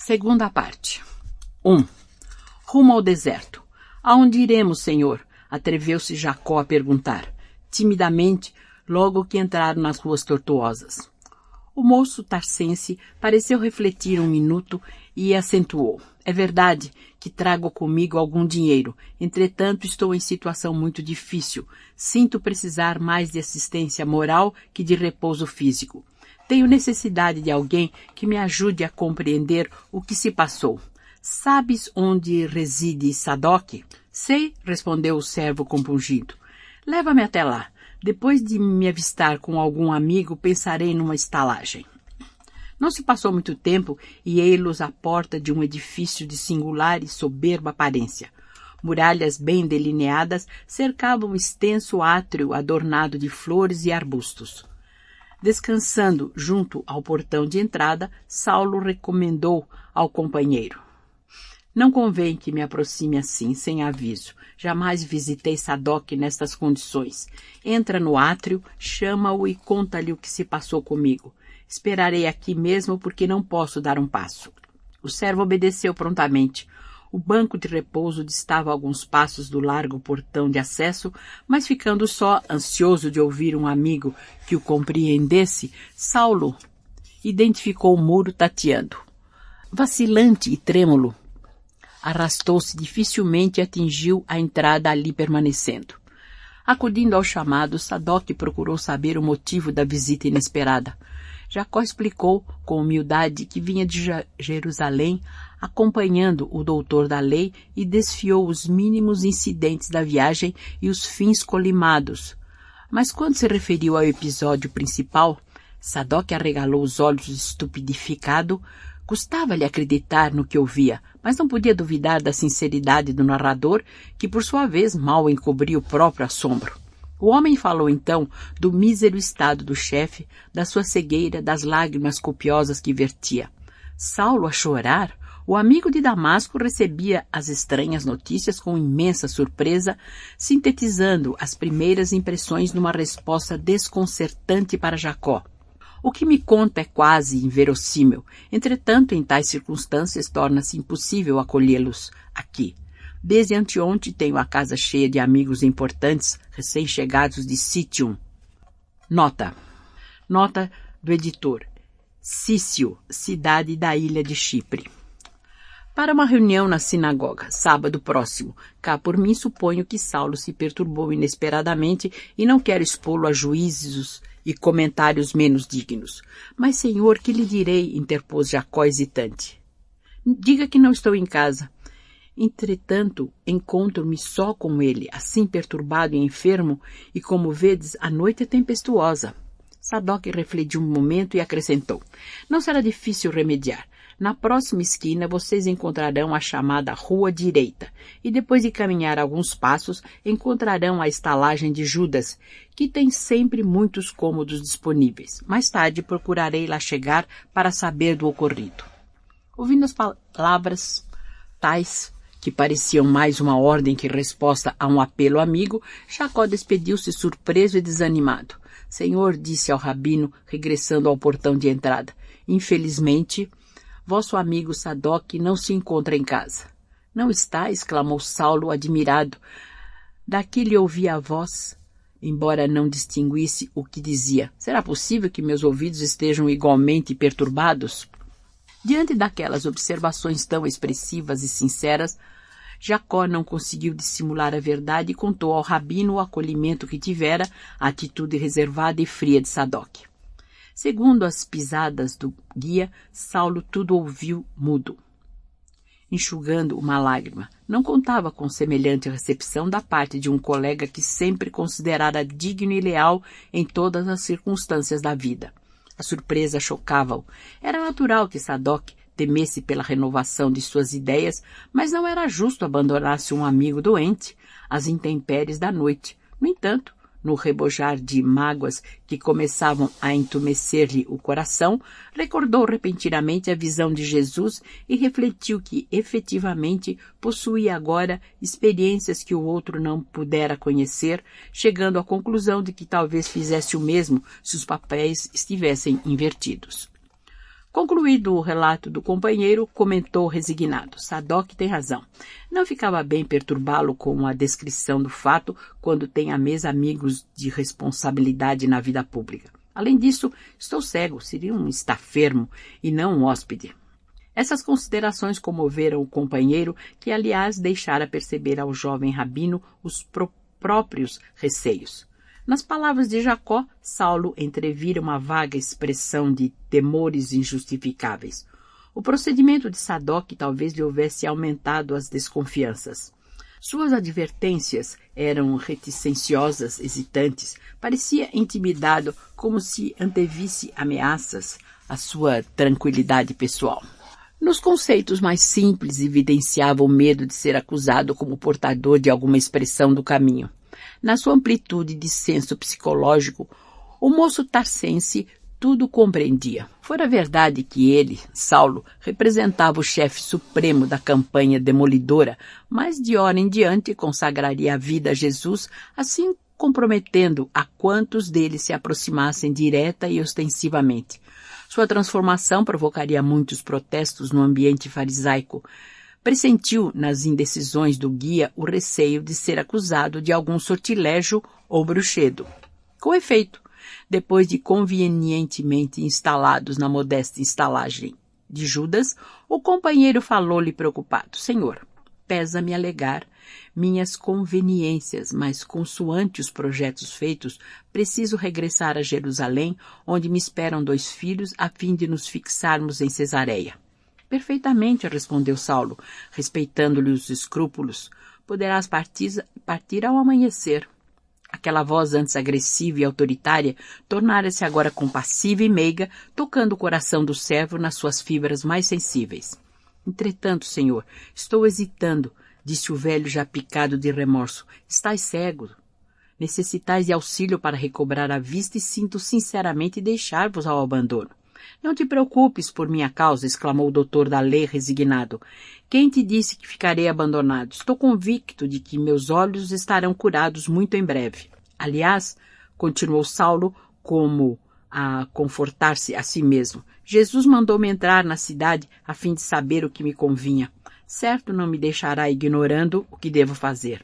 Segunda parte. 1. Rumo ao deserto. Aonde iremos, Senhor? Atreveu-se Jacó a perguntar, timidamente, logo que entraram nas ruas tortuosas. O moço tarcense pareceu refletir um minuto e acentuou. É verdade que trago comigo algum dinheiro. Entretanto, estou em situação muito difícil. Sinto precisar mais de assistência moral que de repouso físico. Tenho necessidade de alguém que me ajude a compreender o que se passou. Sabes onde reside Sadoc? Sei, respondeu o servo compungido. Leva-me até lá. Depois de me avistar com algum amigo, pensarei numa estalagem. Não se passou muito tempo e ei-los à porta de um edifício de singular e soberba aparência. Muralhas bem delineadas cercavam um extenso átrio adornado de flores e arbustos. Descansando junto ao portão de entrada, Saulo recomendou ao companheiro. Não convém que me aproxime assim, sem aviso. Jamais visitei Sadoc nestas condições. Entra no átrio, chama-o e conta-lhe o que se passou comigo. Esperarei aqui mesmo porque não posso dar um passo. O servo obedeceu prontamente. O banco de repouso distava a alguns passos do largo portão de acesso, mas ficando só, ansioso de ouvir um amigo que o compreendesse, Saulo identificou o muro tateando. Vacilante e trêmulo, arrastou-se dificilmente e atingiu a entrada ali permanecendo. Acudindo ao chamado, Sadoc procurou saber o motivo da visita inesperada. Jacó explicou com humildade que vinha de Jerusalém acompanhando o doutor da lei e desfiou os mínimos incidentes da viagem e os fins colimados. Mas quando se referiu ao episódio principal, Sadoc arregalou os olhos estupidificado. Custava-lhe acreditar no que ouvia, mas não podia duvidar da sinceridade do narrador, que por sua vez mal encobria o próprio assombro. O homem falou então do mísero estado do chefe, da sua cegueira, das lágrimas copiosas que vertia. Saulo a chorar? O amigo de Damasco recebia as estranhas notícias com imensa surpresa, sintetizando as primeiras impressões numa resposta desconcertante para Jacó. O que me conta é quase inverossímil. Entretanto, em tais circunstâncias, torna-se impossível acolhê-los aqui. Desde anteontem tenho a casa cheia de amigos importantes, recém-chegados de Cítium. Nota do editor. Cício, cidade da ilha de Chipre. Para uma reunião na sinagoga, sábado próximo. Cá por mim suponho que Saulo se perturbou inesperadamente e não quero expô-lo a juízos e comentários menos dignos. Mas, senhor, que lhe direi? Interpôs Jacó hesitante. Diga que não estou em casa. Entretanto, encontro-me só com ele, assim perturbado e enfermo, e como vedes, a noite é tempestuosa. Sadoc refletiu um momento e acrescentou. Não será difícil remediar. Na próxima esquina vocês encontrarão a chamada Rua Direita e depois de caminhar alguns passos encontrarão a estalagem de Judas, que tem sempre muitos cômodos disponíveis. Mais tarde procurarei lá chegar para saber do ocorrido. Ouvindo as palavras tais, que pareciam mais uma ordem que resposta a um apelo amigo, Jacó despediu-se surpreso e desanimado. Senhor, disse ao rabino, regressando ao portão de entrada, infelizmente, vosso amigo Sadoc não se encontra em casa. Não está? Exclamou Saulo, admirado. Daqui lhe ouvi a voz, embora não distinguisse o que dizia. Será possível que meus ouvidos estejam igualmente perturbados? Diante daquelas observações tão expressivas e sinceras, Jacó não conseguiu dissimular a verdade e contou ao rabino o acolhimento que tivera, a atitude reservada e fria de Sadoc. Segundo as pisadas do guia, Saulo tudo ouviu mudo, enxugando uma lágrima. Não contava com semelhante recepção da parte de um colega que sempre considerara digno e leal em todas as circunstâncias da vida. A surpresa chocava-o. Era natural que Sadoc temesse pela renovação de suas ideias, mas não era justo abandonar-se um amigo doente às intempéries da noite. No entanto, no rebojar de mágoas que começavam a entumecer-lhe o coração, recordou repentinamente a visão de Jesus e refletiu que, efetivamente, possuía agora experiências que o outro não pudera conhecer, chegando à conclusão de que talvez fizesse o mesmo se os papéis estivessem invertidos. Concluído o relato do companheiro, comentou resignado. Sadoc tem razão. Não ficava bem perturbá-lo com a descrição do fato quando tem à mesa amigos de responsabilidade na vida pública. Além disso, estou cego, seria um estafermo e não um hóspede. Essas considerações comoveram o companheiro, que aliás deixara perceber ao jovem rabino os próprios receios. Nas palavras de Jacó, Saulo entrevira uma vaga expressão de temores injustificáveis. O procedimento de Sadoc talvez lhe houvesse aumentado as desconfianças. Suas advertências eram reticenciosas, hesitantes. Parecia intimidado, como se antevisse ameaças à sua tranquilidade pessoal. Nos conceitos mais simples, evidenciava o medo de ser acusado como portador de alguma expressão do caminho. Na sua amplitude de senso psicológico, o moço tarsense tudo compreendia. Fora verdade que ele, Saulo, representava o chefe supremo da campanha demolidora, mas de hora em diante consagraria a vida a Jesus, assim comprometendo a quantos dele se aproximassem direta e ostensivamente. Sua transformação provocaria muitos protestos no ambiente farisaico. Pressentiu nas indecisões do guia o receio de ser acusado de algum sortilégio ou bruxedo. Com efeito, depois de convenientemente instalados na modesta estalagem de Judas, o companheiro falou-lhe preocupado. Senhor, pesa-me alegar minhas conveniências, mas consoante os projetos feitos, preciso regressar a Jerusalém, onde me esperam 2 filhos, a fim de nos fixarmos em Cesareia. Perfeitamente, respondeu Saulo, respeitando-lhe os escrúpulos. Poderás partir ao amanhecer. Aquela voz antes agressiva e autoritária tornara-se agora compassiva e meiga, tocando o coração do servo nas suas fibras mais sensíveis. Entretanto, senhor, estou hesitando, disse o velho já picado de remorso. Estais cego. Necessitais de auxílio para recobrar a vista e sinto sinceramente deixar-vos ao abandono. Não te preocupes por minha causa, exclamou o doutor da lei resignado. Quem te disse que ficarei abandonado? Estou convicto de que meus olhos estarão curados muito em breve. Aliás, continuou Saulo, como a confortar-se a si mesmo, Jesus mandou-me entrar na cidade a fim de saber o que me convinha. Certo não me deixará ignorando o que devo fazer.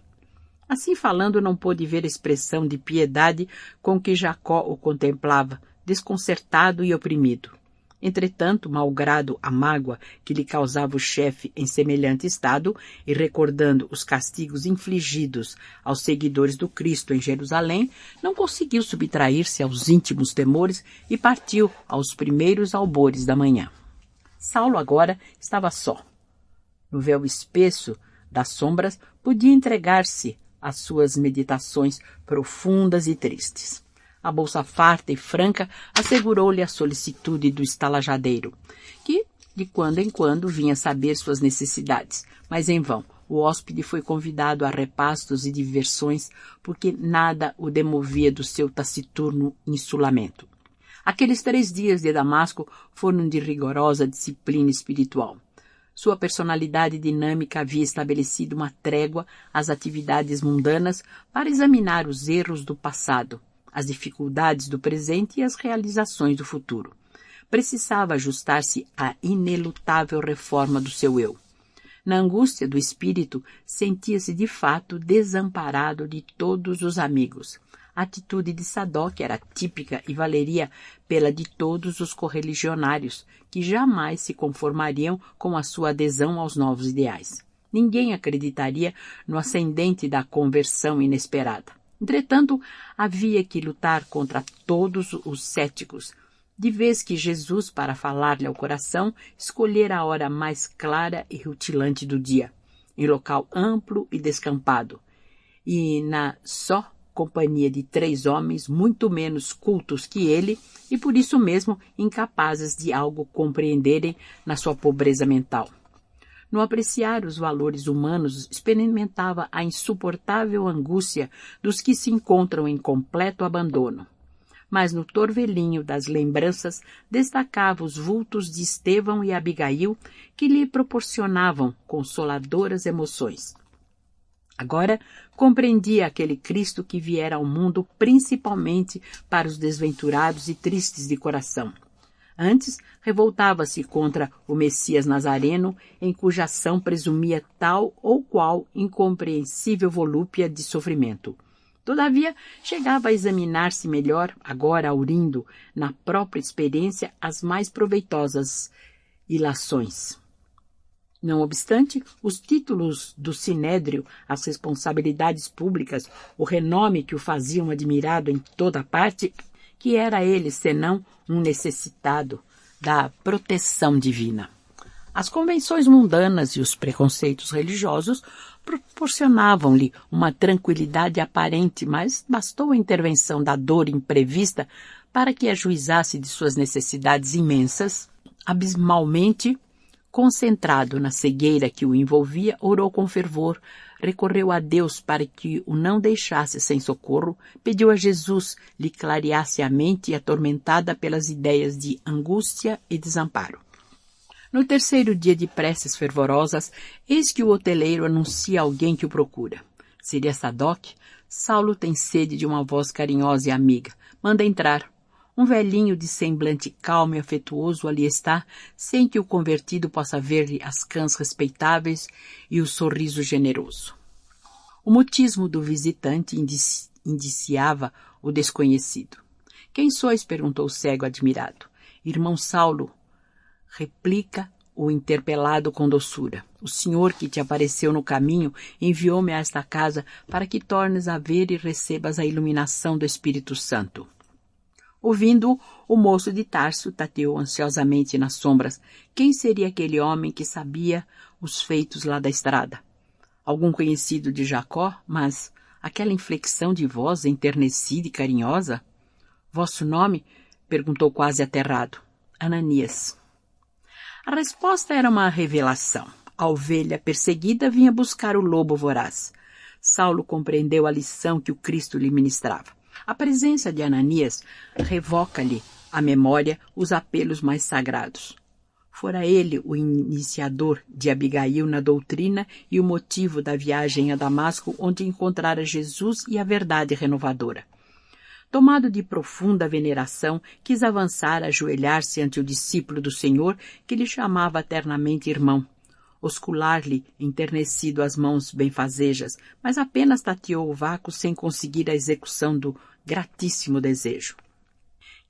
Assim falando, não pôde ver a expressão de piedade com que Jacó o contemplava, desconcertado e oprimido. Entretanto, malgrado a mágoa que lhe causava o chefe em semelhante estado, e recordando os castigos infligidos aos seguidores do Cristo em Jerusalém, não conseguiu subtrair-se aos íntimos temores e partiu aos primeiros albores da manhã. Saulo agora estava só. No véu espesso das sombras, podia entregar-se às suas meditações profundas e tristes. A bolsa farta e franca assegurou-lhe a solicitude do estalajadeiro, que, de quando em quando, vinha saber suas necessidades, mas em vão. O hóspede foi convidado a repastos e diversões, porque nada o demovia do seu taciturno insulamento. Aqueles 3 dias de Damasco foram de rigorosa disciplina espiritual. Sua personalidade dinâmica havia estabelecido uma trégua às atividades mundanas para examinar os erros do passado, as dificuldades do presente e as realizações do futuro. Precisava ajustar-se à inelutável reforma do seu eu. Na angústia do espírito, sentia-se de fato desamparado de todos os amigos. A atitude de Sadoc era típica e valeria pela de todos os correligionários, que jamais se conformariam com a sua adesão aos novos ideais. Ninguém acreditaria no ascendente da conversão inesperada. Entretanto, havia que lutar contra todos os céticos, de vez que Jesus, para falar-lhe ao coração, escolhera a hora mais clara e rutilante do dia, em local amplo e descampado, e na só companhia de 3 homens muito menos cultos que ele e por isso mesmo incapazes de algo compreenderem na sua pobreza mental. No apreciar os valores humanos, experimentava a insuportável angústia dos que se encontram em completo abandono. Mas no torvelinho das lembranças destacava os vultos de Estevão e Abigail, que lhe proporcionavam consoladoras emoções. Agora compreendia aquele Cristo que viera ao mundo principalmente para os desventurados e tristes de coração. Antes, revoltava-se contra o Messias Nazareno, em cuja ação presumia tal ou qual incompreensível volúpia de sofrimento. Todavia, chegava a examinar-se melhor, agora aurindo na própria experiência as mais proveitosas ilações. Não obstante, os títulos do Sinédrio, as responsabilidades públicas, o renome que o faziam admirado em toda parte, que era ele, senão um necessitado da proteção divina. As convenções mundanas e os preconceitos religiosos proporcionavam-lhe uma tranquilidade aparente, mas bastou a intervenção da dor imprevista para que ajuizasse de suas necessidades imensas. Abismalmente concentrado na cegueira que o envolvia, orou com fervor, recorreu a Deus para que o não deixasse sem socorro, pediu a Jesus lhe clareasse a mente atormentada pelas ideias de angústia e desamparo. No terceiro dia de preces fervorosas, eis que o hoteleiro anuncia alguém que o procura. Seria Sadoc? Saulo tem sede de uma voz carinhosa e amiga. Manda entrar. Um velhinho de semblante calmo e afetuoso ali está, sem que o convertido possa ver-lhe as cãs respeitáveis e o sorriso generoso. O mutismo do visitante indiciava o desconhecido. — Quem sois? — perguntou o cego admirado. — Irmão Saulo, replica o interpelado com doçura. O Senhor que te apareceu no caminho enviou-me a esta casa para que tornes a ver e recebas a iluminação do Espírito Santo. Ouvindo-o, o moço de Tarso tateou ansiosamente nas sombras. Quem seria aquele homem que sabia os feitos lá da estrada? Algum conhecido de Jacó? Mas aquela inflexão de voz enternecida e carinhosa? Vosso nome? Perguntou quase aterrado. Ananias. A resposta era uma revelação. A ovelha perseguida vinha buscar o lobo voraz. Saulo compreendeu a lição que o Cristo lhe ministrava. A presença de Ananias revoca-lhe à memória os apelos mais sagrados. Fora ele o iniciador de Abigail na doutrina e o motivo da viagem a Damasco, onde encontrara Jesus e a verdade renovadora. Tomado de profunda veneração, quis avançar, ajoelhar-se ante o discípulo do Senhor, que lhe chamava eternamente irmão. Oscular-lhe enternecido as mãos benfazejas, mas apenas tateou o vácuo sem conseguir a execução do gratíssimo desejo.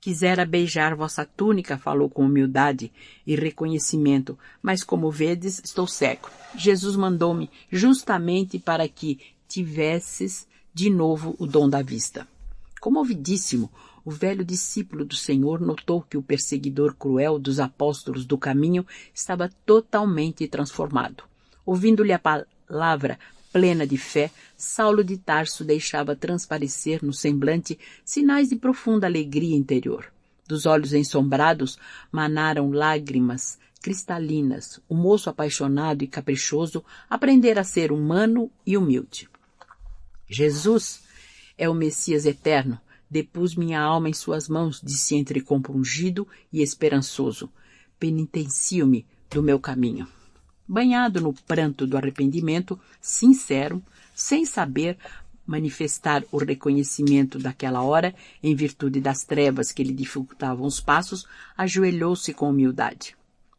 Quisera beijar vossa túnica, falou com humildade e reconhecimento, mas como vedes, estou cego. Jesus mandou-me justamente para que tivesses de novo o dom da vista. Comovidíssimo, o velho discípulo do Senhor notou que o perseguidor cruel dos apóstolos do caminho estava totalmente transformado. Ouvindo-lhe a palavra plena de fé, Saulo de Tarso deixava transparecer no semblante sinais de profunda alegria interior. Dos olhos ensombrados manaram lágrimas cristalinas. O moço apaixonado e caprichoso aprendera a ser humano e humilde. Jesus é o Messias eterno. Depus minha alma em suas mãos, disse entre compungido e esperançoso. Penitencio-me do meu caminho. Banhado no pranto do arrependimento, sincero, sem saber manifestar o reconhecimento daquela hora, em virtude das trevas que lhe dificultavam os passos, ajoelhou-se com humildade.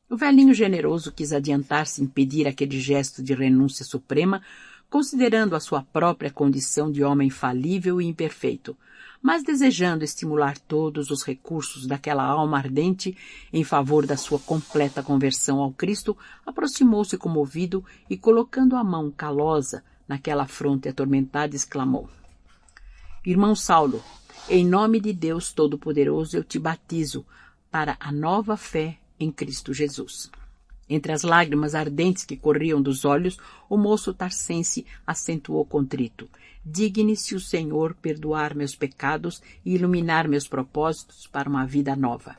O velhinho generoso quis adiantar-se, impedir aquele gesto de renúncia suprema, considerando a sua própria condição de homem falível e imperfeito, mas desejando estimular todos os recursos daquela alma ardente em favor da sua completa conversão ao Cristo, aproximou-se comovido e, colocando a mão calosa naquela fronte atormentada, exclamou: Irmão Saulo, em nome de Deus Todo-Poderoso eu te batizo para a nova fé em Cristo Jesus. Entre as lágrimas ardentes que corriam dos olhos, o moço tarsense acentuou contrito: Digne-se o Senhor perdoar meus pecados e iluminar meus propósitos para uma vida nova.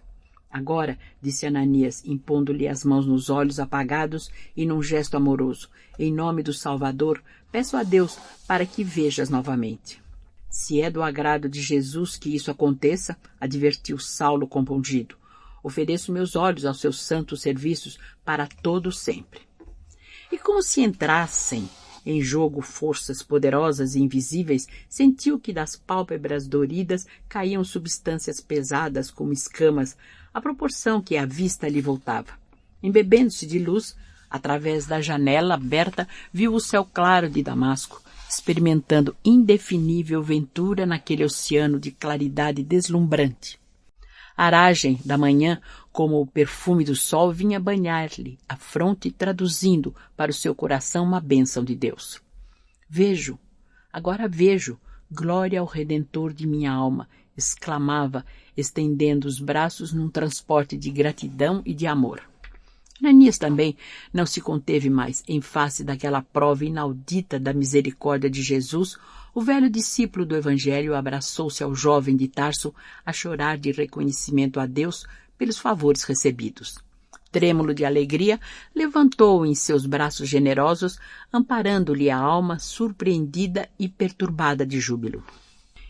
Agora, disse Ananias, impondo-lhe as mãos nos olhos apagados e num gesto amoroso, em nome do Salvador, peço a Deus para que vejas novamente. Se é do agrado de Jesus que isso aconteça, advertiu Saulo compungido, ofereço meus olhos aos seus santos serviços para todo sempre. E como se entrassem em jogo forças poderosas e invisíveis, sentiu que das pálpebras doridas caíam substâncias pesadas como escamas, à proporção que a vista lhe voltava. Embebendo-se de luz, através da janela aberta, viu o céu claro de Damasco, experimentando indefinível ventura naquele oceano de claridade deslumbrante. A aragem da manhã, como o perfume do sol, vinha banhar-lhe a fronte, traduzindo para o seu coração uma bênção de Deus. Vejo, agora vejo, glória ao Redentor de minha alma, exclamava, estendendo os braços num transporte de gratidão e de amor. Ananias também não se conteve mais em face daquela prova inaudita da misericórdia de Jesus. O velho discípulo do Evangelho abraçou-se ao jovem de Tarso a chorar de reconhecimento a Deus pelos favores recebidos. Trêmulo de alegria, levantou-o em seus braços generosos, amparando-lhe a alma surpreendida e perturbada de júbilo.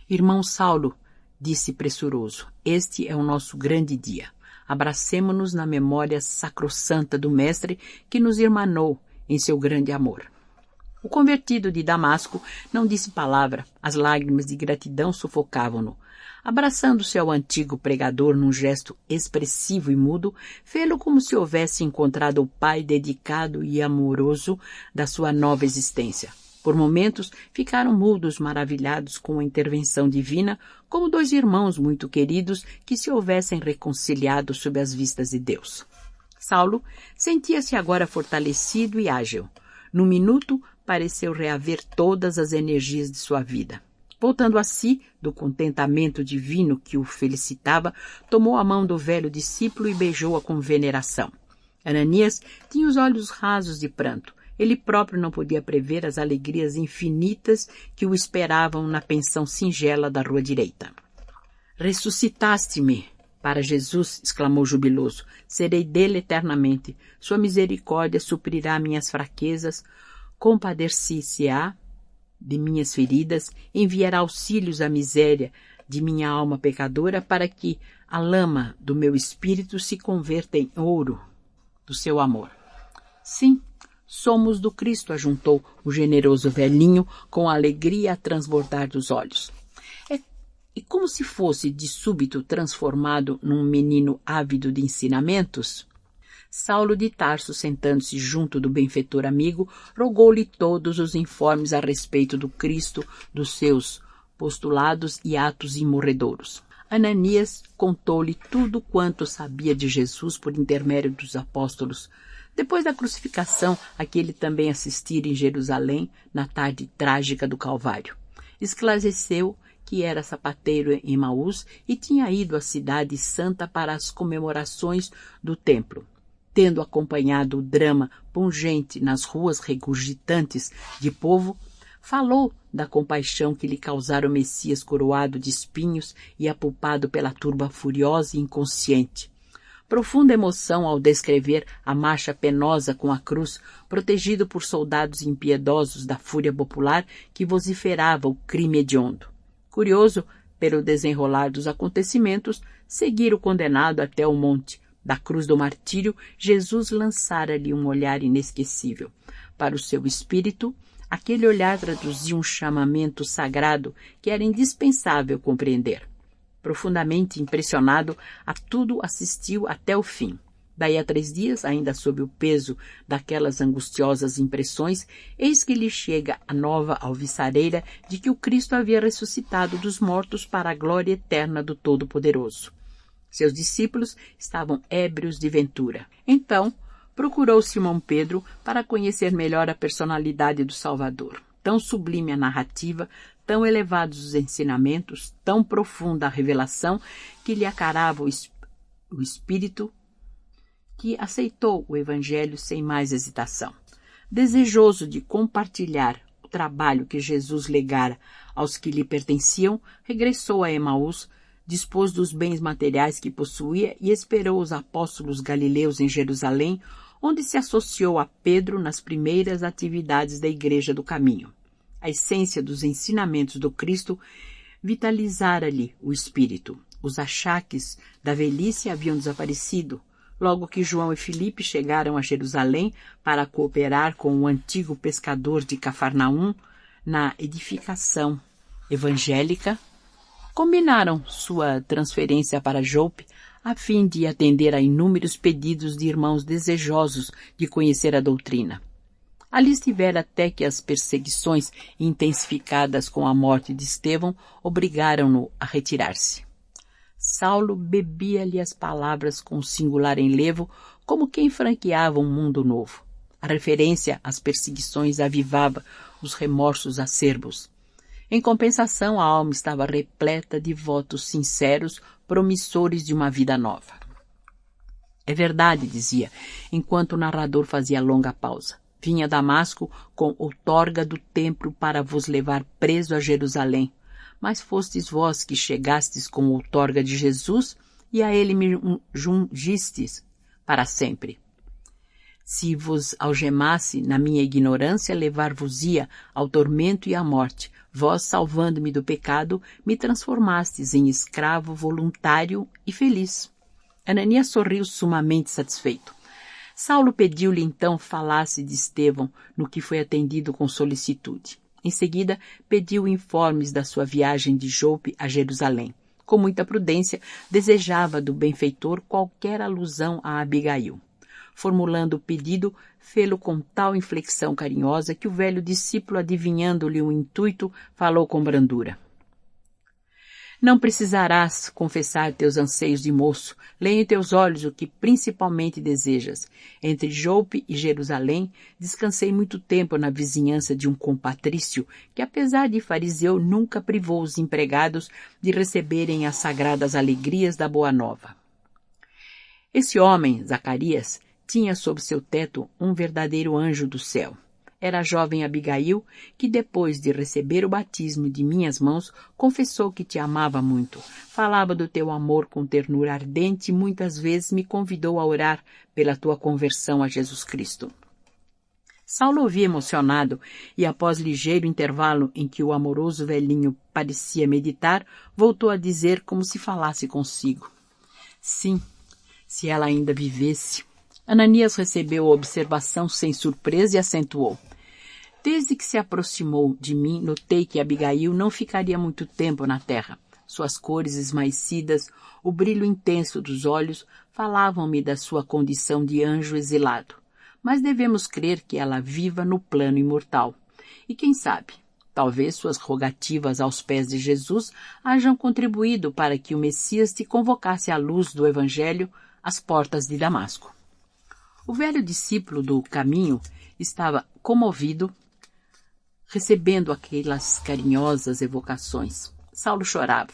Irmão Saulo, disse pressuroso, este é o nosso grande dia. Abracemo-nos na memória sacrossanta do Mestre que nos irmanou em seu grande amor. O convertido de Damasco não disse palavra, as lágrimas de gratidão sufocavam-no. Abraçando-se ao antigo pregador num gesto expressivo e mudo, fê-lo como se houvesse encontrado o pai dedicado e amoroso da sua nova existência. Por momentos, ficaram mudos, maravilhados com a intervenção divina, como dois irmãos muito queridos que se houvessem reconciliado sob as vistas de Deus. Saulo sentia-se agora fortalecido e ágil. Num minuto, pareceu reaver todas as energias de sua vida. Voltando a si, do contentamento divino que o felicitava, tomou a mão do velho discípulo e beijou-a com veneração. Ananias tinha os olhos rasos de pranto. Ele próprio não podia prever as alegrias infinitas que o esperavam na pensão singela da rua direita. Ressuscitaste-me para Jesus, exclamou jubiloso. Serei dele eternamente. Sua misericórdia suprirá minhas fraquezas, compadecer-se-á de minhas feridas, enviará auxílios à miséria de minha alma pecadora para que a lama do meu espírito se converta em ouro do seu amor. Sim, somos do Cristo, ajuntou o generoso velhinho com a alegria a transbordar dos olhos. E como se fosse de súbito transformado num menino ávido de ensinamentos, Saulo de Tarso, sentando-se junto do benfeitor amigo, rogou-lhe todos os informes a respeito do Cristo, dos seus postulados e atos imorredouros. Ananias contou-lhe tudo quanto sabia de Jesus por intermédio dos apóstolos. Depois da crucificação, a que ele também assistira em Jerusalém, na tarde trágica do Calvário. Esclareceu que era sapateiro em Emaús e tinha ido à cidade santa para as comemorações do templo. Tendo acompanhado o drama pungente nas ruas regurgitantes de povo, falou da compaixão que lhe causara o Messias coroado de espinhos e apulpado pela turba furiosa e inconsciente. Profunda emoção ao descrever a marcha penosa com a cruz, protegido por soldados impiedosos da fúria popular que vociferava o crime hediondo. Curioso, pelo desenrolar dos acontecimentos, seguir o condenado até o monte. Da cruz do martírio, Jesus lançara-lhe um olhar inesquecível. Para o seu espírito, aquele olhar traduzia um chamamento sagrado que era indispensável compreender. Profundamente impressionado, a tudo assistiu até o fim. Daí a 3 dias, ainda sob o peso daquelas angustiosas impressões, eis que lhe chega a nova alvissareira de que o Cristo havia ressuscitado dos mortos para a glória eterna do Todo-Poderoso. Seus discípulos estavam ébrios de ventura. Então, procurou Simão Pedro para conhecer melhor a personalidade do Salvador. Tão sublime a narrativa, tão elevados os ensinamentos, tão profunda a revelação, que lhe acarava o espírito, que aceitou o Evangelho sem mais hesitação. Desejoso de compartilhar o trabalho que Jesus legara aos que lhe pertenciam, regressou a Emaús, dispôs dos bens materiais que possuía e esperou os apóstolos galileus em Jerusalém, onde se associou a Pedro nas primeiras atividades da Igreja do Caminho. A essência dos ensinamentos do Cristo vitalizara-lhe o espírito. Os achaques da velhice haviam desaparecido. Logo que João e Filipe chegaram a Jerusalém para cooperar com o antigo pescador de Cafarnaum na edificação evangélica, combinaram sua transferência para Jope a fim de atender a inúmeros pedidos de irmãos desejosos de conhecer a doutrina. Ali estivera até que as perseguições intensificadas com a morte de Estevão obrigaram-no a retirar-se. Saulo bebia-lhe as palavras com singular enlevo, como quem franqueava um mundo novo. A referência às perseguições avivava os remorsos acerbos. Em compensação, a alma estava repleta de votos sinceros, promissores de uma vida nova. É verdade, dizia, enquanto o narrador fazia longa pausa. Vim a Damasco com outorga do templo para vos levar preso a Jerusalém. Mas fostes vós que chegastes com outorga de Jesus e a ele me jungistes para sempre. Se vos algemasse na minha ignorância, levar-vos-ia ao tormento e à morte. Vós, salvando-me do pecado, me transformastes em escravo voluntário e feliz. Ananias sorriu sumamente satisfeito. Saulo pediu-lhe então falasse de Estevão, no que foi atendido com solicitude. Em seguida, pediu informes da sua viagem de Jope a Jerusalém. Com muita prudência, desejava do benfeitor qualquer alusão a Abigail. Formulando o pedido, fê-lo com tal inflexão carinhosa que o velho discípulo, adivinhando-lhe o intuito, falou com brandura. Não precisarás confessar teus anseios de moço. Leia em teus olhos o que principalmente desejas. Entre Jope e Jerusalém, descansei muito tempo na vizinhança de um compatrício que, apesar de fariseu, nunca privou os empregados de receberem as sagradas alegrias da Boa Nova. Esse homem, Zacarias, tinha sob seu teto um verdadeiro anjo do céu. Era a jovem Abigail, que depois de receber o batismo de minhas mãos, confessou que te amava muito. Falava do teu amor com ternura ardente e muitas vezes me convidou a orar pela tua conversão a Jesus Cristo. Saulo ouvia emocionado e, após ligeiro intervalo em que o amoroso velhinho parecia meditar, voltou a dizer como se falasse consigo. Sim, se ela ainda vivesse. Ananias recebeu a observação sem surpresa e acentuou. Desde que se aproximou de mim, notei que Abigail não ficaria muito tempo na terra. Suas cores esmaecidas, o brilho intenso dos olhos, falavam-me da sua condição de anjo exilado. Mas devemos crer que ela viva no plano imortal. E quem sabe, talvez suas rogativas aos pés de Jesus hajam contribuído para que o Messias te convocasse à luz do Evangelho às portas de Damasco. O velho discípulo do caminho estava comovido, recebendo aquelas carinhosas evocações. Saulo chorava.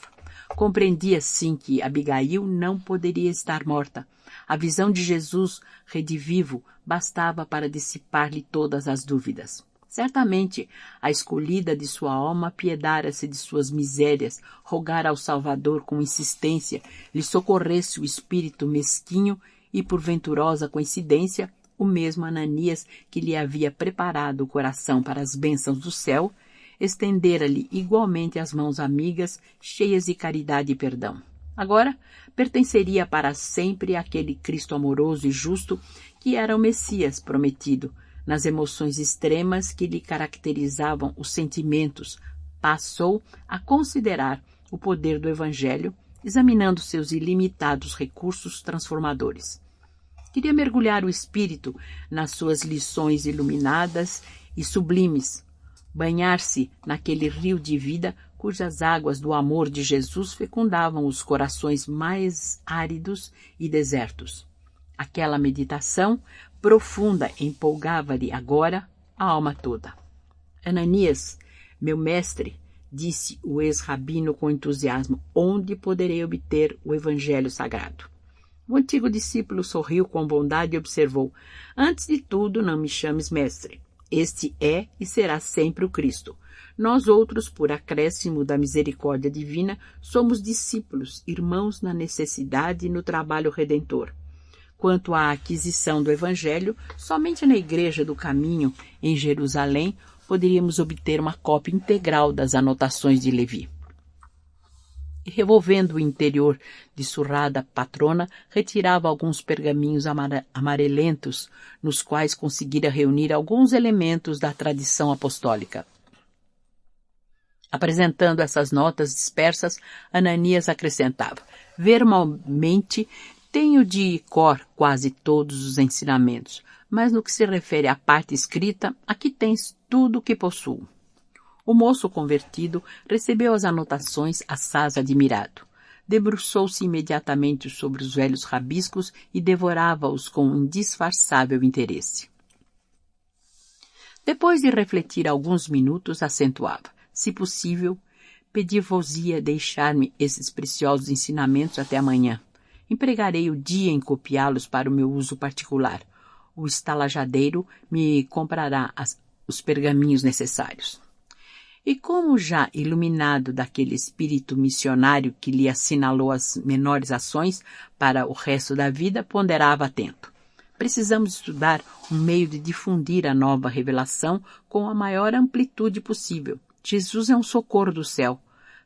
Compreendia, sim, que Abigail não poderia estar morta. A visão de Jesus redivivo bastava para dissipar-lhe todas as dúvidas. Certamente, a escolhida de sua alma apiedara-se de suas misérias, rogara ao Salvador com insistência, lhe socorresse o espírito mesquinho e, por venturosa coincidência, o mesmo Ananias que lhe havia preparado o coração para as bênçãos do céu, estendera-lhe igualmente as mãos amigas, cheias de caridade e perdão. Agora, pertenceria para sempre àquele Cristo amoroso e justo que era o Messias prometido. Nas emoções extremas que lhe caracterizavam os sentimentos, passou a considerar o poder do Evangelho, examinando seus ilimitados recursos transformadores. Queria mergulhar o espírito nas suas lições iluminadas e sublimes, banhar-se naquele rio de vida cujas águas do amor de Jesus fecundavam os corações mais áridos e desertos. Aquela meditação profunda empolgava-lhe agora a alma toda. Ananias, meu mestre, disse o ex-rabino com entusiasmo, onde poderei obter o Evangelho Sagrado? O antigo discípulo sorriu com bondade e observou, antes de tudo, não me chames mestre. Este é e será sempre o Cristo. Nós outros, por acréscimo da misericórdia divina, somos discípulos, irmãos na necessidade e no trabalho redentor. Quanto à aquisição do Evangelho, somente na Igreja do Caminho, em Jerusalém, poderíamos obter uma cópia integral das anotações de Levi. e, revolvendo o interior de surrada patrona, retirava alguns pergaminhos amarelentos, nos quais conseguira reunir alguns elementos da tradição apostólica. Apresentando essas notas dispersas, Ananias acrescentava: verbalmente, tenho de cor quase todos os ensinamentos, mas no que se refere à parte escrita, aqui tens tudo o que possuo. O moço convertido recebeu as anotações assaz admirado. Debruçou-se imediatamente sobre os velhos rabiscos e devorava-os com indisfarçável interesse. Depois de refletir alguns minutos, acentuava: se possível, pedi-vos-ia deixar-me esses preciosos ensinamentos até amanhã. Empregarei o dia em copiá-los para o meu uso particular. O estalajadeiro me comprará os pergaminhos necessários. E como já iluminado daquele espírito missionário que lhe assinalou as menores ações para o resto da vida, ponderava atento: precisamos estudar um meio de difundir a nova revelação com a maior amplitude possível. Jesus é um socorro do céu.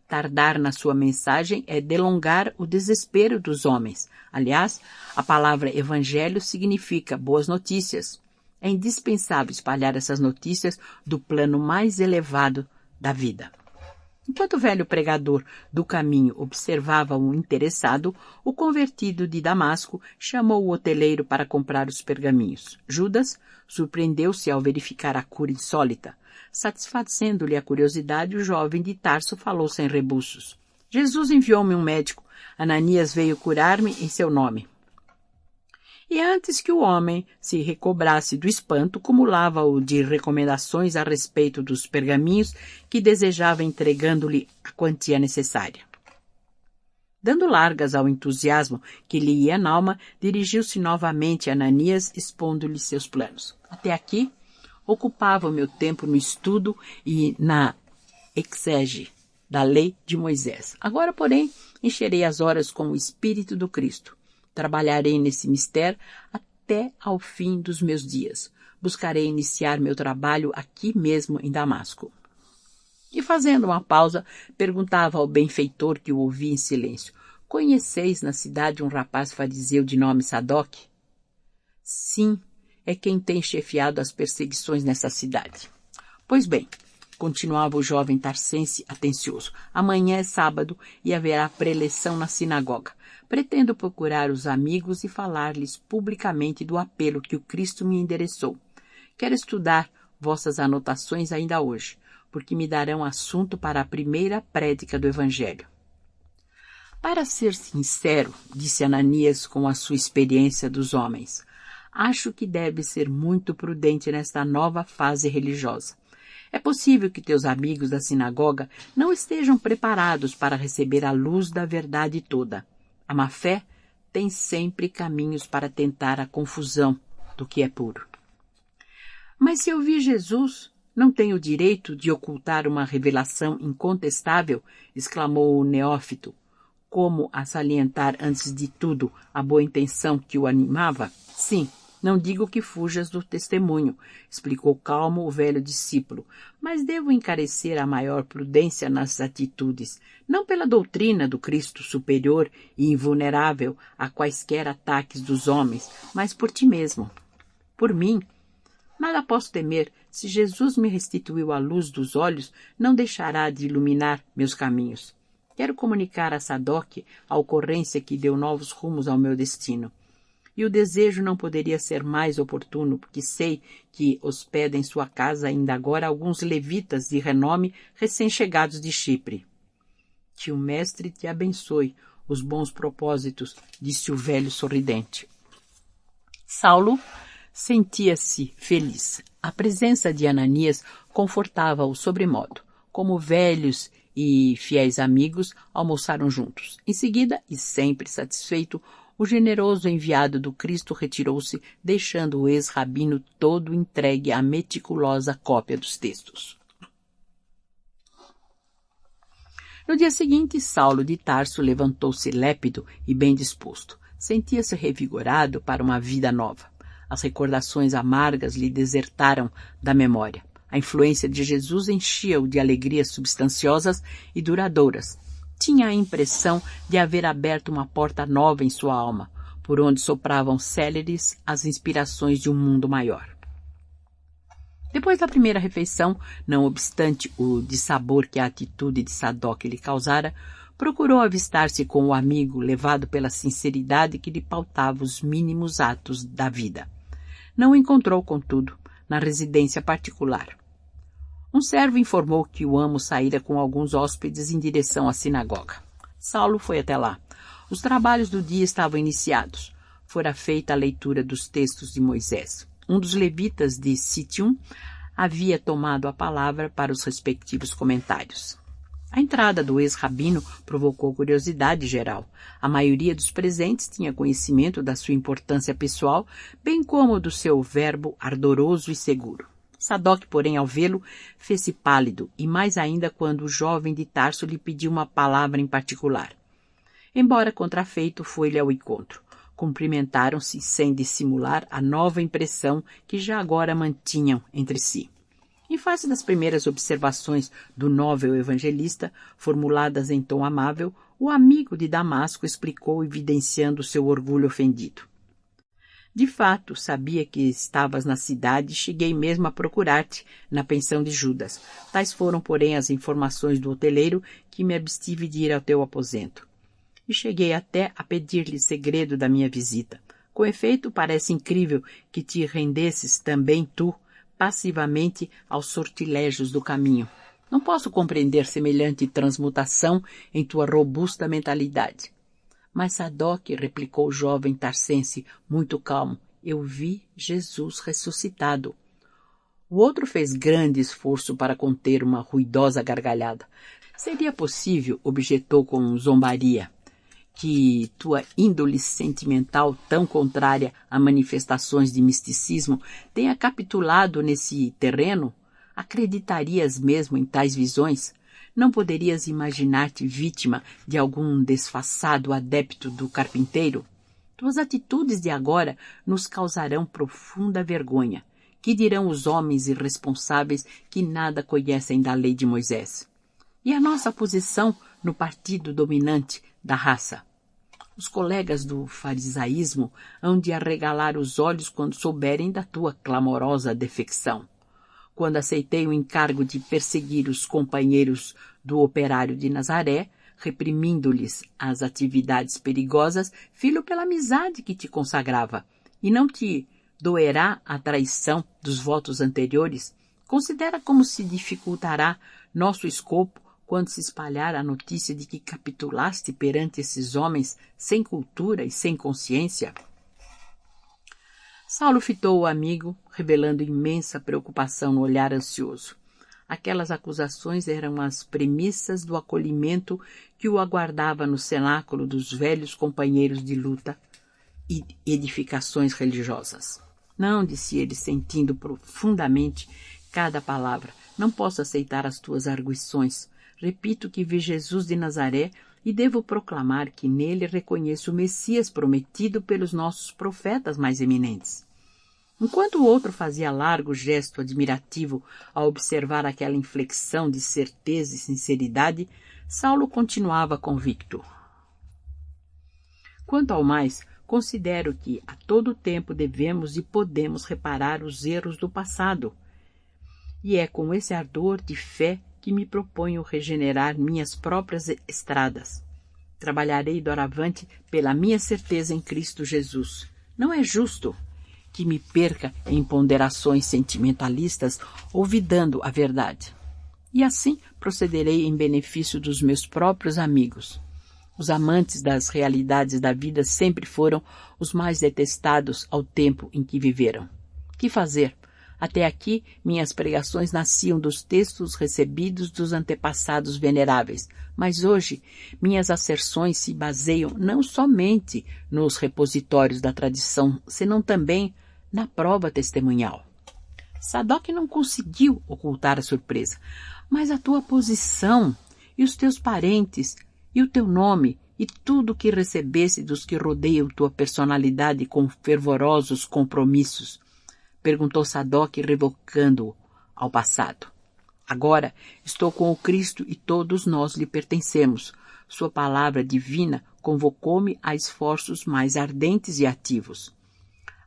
Tardar na sua mensagem é delongar o desespero dos homens. Aliás, a palavra evangelho significa boas notícias. É indispensável espalhar essas notícias do plano mais elevado da vida. Enquanto o velho pregador do caminho observava o interessado, o convertido de Damasco chamou o hoteleiro para comprar os pergaminhos. Judas surpreendeu-se ao verificar a cura insólita. Satisfazendo-lhe a curiosidade, o jovem de Tarso falou sem rebuços: Jesus enviou-me um médico. Ananias veio curar-me em seu nome. E antes que o homem se recobrasse do espanto, cumulava-o de recomendações a respeito dos pergaminhos que desejava, entregando-lhe a quantia necessária. Dando largas ao entusiasmo que lhe ia na alma, dirigiu-se novamente a Ananias, expondo-lhe seus planos. Até aqui, ocupava o meu tempo no estudo e na exégese da lei de Moisés. Agora, porém, encherei as horas com o Espírito do Cristo. Trabalharei nesse mistério até ao fim dos meus dias. Buscarei iniciar meu trabalho aqui mesmo em Damasco. E fazendo uma pausa, perguntava ao benfeitor que o ouvia em silêncio: conheceis na cidade um rapaz fariseu de nome Sadoque? Sim, é quem tem chefiado as perseguições nessa cidade. Pois bem, continuava o jovem tarsense atencioso, amanhã é sábado e haverá preleção na sinagoga. Pretendo procurar os amigos e falar-lhes publicamente do apelo que o Cristo me endereçou. Quero estudar vossas anotações ainda hoje, porque me darão assunto para a primeira prédica do Evangelho. Para ser sincero, disse Ananias com a sua experiência dos homens, acho que deve ser muito prudente nesta nova fase religiosa. É possível que teus amigos da sinagoga não estejam preparados para receber a luz da verdade toda. A má-fé tem sempre caminhos para tentar a confusão do que é puro. Mas se eu vi Jesus, não tenho o direito de ocultar uma revelação incontestável, exclamou o neófito, como a salientar antes de tudo a boa intenção que o animava. Sim, não digo que fujas do testemunho, explicou calmo o velho discípulo, mas devo encarecer a maior prudência nas atitudes, não pela doutrina do Cristo superior e invulnerável a quaisquer ataques dos homens, mas por ti mesmo. Por mim, nada posso temer. Se Jesus me restituiu a luz dos olhos, não deixará de iluminar meus caminhos. Quero comunicar a Sadoque a ocorrência que deu novos rumos ao meu destino. E o desejo não poderia ser mais oportuno, porque sei que hospeda em sua casa ainda agora alguns levitas de renome recém-chegados de Chipre. Que o mestre te abençoe os bons propósitos, disse o velho sorridente. Saulo sentia-se feliz. A presença de Ananias confortava-o sobremodo. Como velhos e fiéis amigos, almoçaram juntos. Em seguida, e sempre satisfeito, o generoso enviado do Cristo retirou-se, deixando o ex-rabino todo entregue à meticulosa cópia dos textos. No dia seguinte, Saulo de Tarso levantou-se lépido e bem disposto. Sentia-se revigorado para uma vida nova. As recordações amargas lhe desertaram da memória. A influência de Jesus enchia-o de alegrias substanciosas e duradouras. Tinha a impressão de haver aberto uma porta nova em sua alma, por onde sopravam céleres as inspirações de um mundo maior. Depois da primeira refeição, não obstante o dissabor que a atitude de Sadoc lhe causara, procurou avistar-se com o amigo, levado pela sinceridade que lhe pautava os mínimos atos da vida. Não o encontrou, contudo, na residência particular. Um servo informou que o amo saíra com alguns hóspedes em direção à sinagoga. Saulo foi até lá. Os trabalhos do dia estavam iniciados. Fora feita a leitura dos textos de Moisés. Um dos levitas de Sitium havia tomado a palavra para os respectivos comentários. A entrada do ex-rabino provocou curiosidade geral. A maioria dos presentes tinha conhecimento da sua importância pessoal, bem como do seu verbo ardoroso e seguro. Sadoc, porém, ao vê-lo, fez-se pálido, e mais ainda quando o jovem de Tarso lhe pediu uma palavra em particular. Embora contrafeito, foi-lhe ao encontro. Cumprimentaram-se sem dissimular a nova impressão que já agora mantinham entre si. Em face das primeiras observações do novel evangelista, formuladas em tom amável, o amigo de Damasco explicou, evidenciando seu orgulho ofendido. De fato, sabia que estavas na cidade e cheguei mesmo a procurar-te na pensão de Judas. Tais foram, porém, as informações do hoteleiro que me abstive de ir ao teu aposento. E cheguei até a pedir-lhe segredo da minha visita. Com efeito, parece incrível que te rendesses também tu, passivamente, aos sortilégios do caminho. Não posso compreender semelhante transmutação em tua robusta mentalidade. Mas Sadoc, replicou o jovem tarsense, muito calmo, eu vi Jesus ressuscitado. O outro fez grande esforço para conter uma ruidosa gargalhada. Seria possível, objetou com zombaria, que tua índole sentimental tão contrária a manifestações de misticismo tenha capitulado nesse terreno? Acreditarias mesmo em tais visões? Não poderias imaginar-te vítima de algum desfaçado adepto do carpinteiro? Tuas atitudes de agora nos causarão profunda vergonha. Que dirão os homens irresponsáveis que nada conhecem da lei de Moisés? E a nossa posição no partido dominante da raça? Os colegas do farisaísmo hão de arregalar os olhos quando souberem da tua clamorosa defecção. Quando aceitei o encargo de perseguir os companheiros do operário de Nazaré, reprimindo-lhes as atividades perigosas, filo pela amizade que te consagrava, e não te doerá a traição dos votos anteriores? Considera como se dificultará nosso escopo quando se espalhar a notícia de que capitulaste perante esses homens sem cultura e sem consciência? Saulo fitou o amigo, revelando imensa preocupação no olhar ansioso. Aquelas acusações eram as premissas do acolhimento que o aguardava no cenáculo dos velhos companheiros de luta e edificações religiosas. Não, disse ele, sentindo profundamente cada palavra, não posso aceitar as tuas arguições. Repito que vi Jesus de Nazaré e devo proclamar que nele reconheço o Messias prometido pelos nossos profetas mais eminentes. Enquanto o outro fazia largo gesto admirativo ao observar aquela inflexão de certeza e sinceridade, Saulo continuava convicto. Quanto ao mais, considero que a todo tempo devemos e podemos reparar os erros do passado. E é com esse ardor de fé que me proponho regenerar minhas próprias estradas. Trabalharei doravante pela minha certeza em Cristo Jesus. Não é justo que me perca em ponderações sentimentalistas, olvidando a verdade. E assim procederei em benefício dos meus próprios amigos. Os amantes das realidades da vida sempre foram os mais detestados ao tempo em que viveram. Que fazer? Até aqui, minhas pregações nasciam dos textos recebidos dos antepassados veneráveis, mas hoje minhas asserções se baseiam não somente nos repositórios da tradição, senão também na prova testemunhal. Sadoc não conseguiu ocultar a surpresa, mas a tua posição e os teus parentes e o teu nome e tudo o que recebesse dos que rodeiam tua personalidade com fervorosos compromissos, perguntou Sadoc, revocando-o ao passado. Agora estou com o Cristo e todos nós lhe pertencemos. Sua palavra divina convocou-me a esforços mais ardentes e ativos.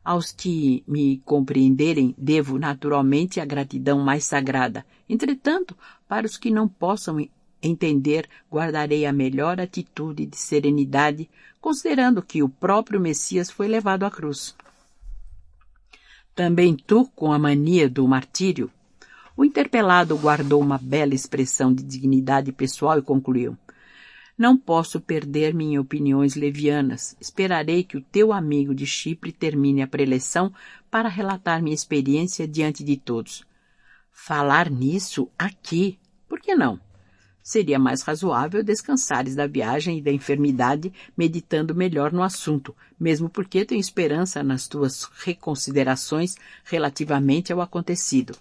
Aos que me compreenderem, devo naturalmente a gratidão mais sagrada. Entretanto, para os que não possam entender, guardarei a melhor atitude de serenidade, considerando que o próprio Messias foi levado à cruz. Também tu, com a mania do martírio? O interpelado guardou uma bela expressão de dignidade pessoal e concluiu: não posso perder-me em opiniões levianas. Esperarei que o teu amigo de Chipre termine a preleção para relatar minha experiência diante de todos. Falar nisso aqui? Por que não? Seria mais razoável descansares da viagem e da enfermidade, meditando melhor no assunto, mesmo porque tenho esperança nas tuas reconsiderações relativamente ao acontecido.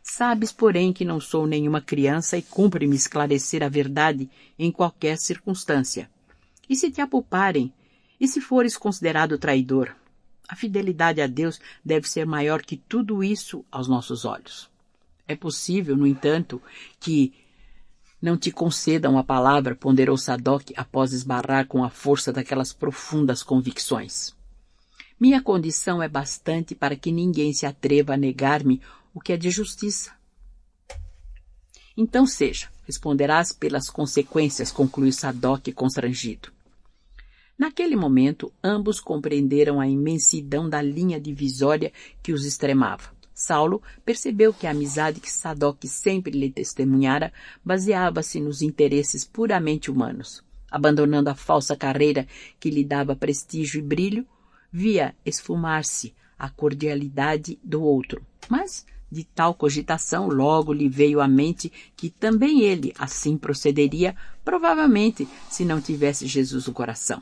Sabes, porém, que não sou nenhuma criança e cumpre-me esclarecer a verdade em qualquer circunstância. E se te apouparem? E se fores considerado traidor? A fidelidade a Deus deve ser maior que tudo isso aos nossos olhos. É possível, no entanto, que não te concedam a palavra, ponderou Sadoc após esbarrar com a força daquelas profundas convicções. Minha condição é bastante para que ninguém se atreva a negar-me o que é de justiça. Então seja, responderás pelas consequências, concluiu Sadoc constrangido. Naquele momento, ambos compreenderam a imensidão da linha divisória que os extremava. Saulo percebeu que a amizade que Sadoc sempre lhe testemunhara baseava-se nos interesses puramente humanos. Abandonando a falsa carreira que lhe dava prestígio e brilho, via esfumar-se a cordialidade do outro. Mas de tal cogitação logo lhe veio à mente que também ele assim procederia, provavelmente se não tivesse Jesus no coração.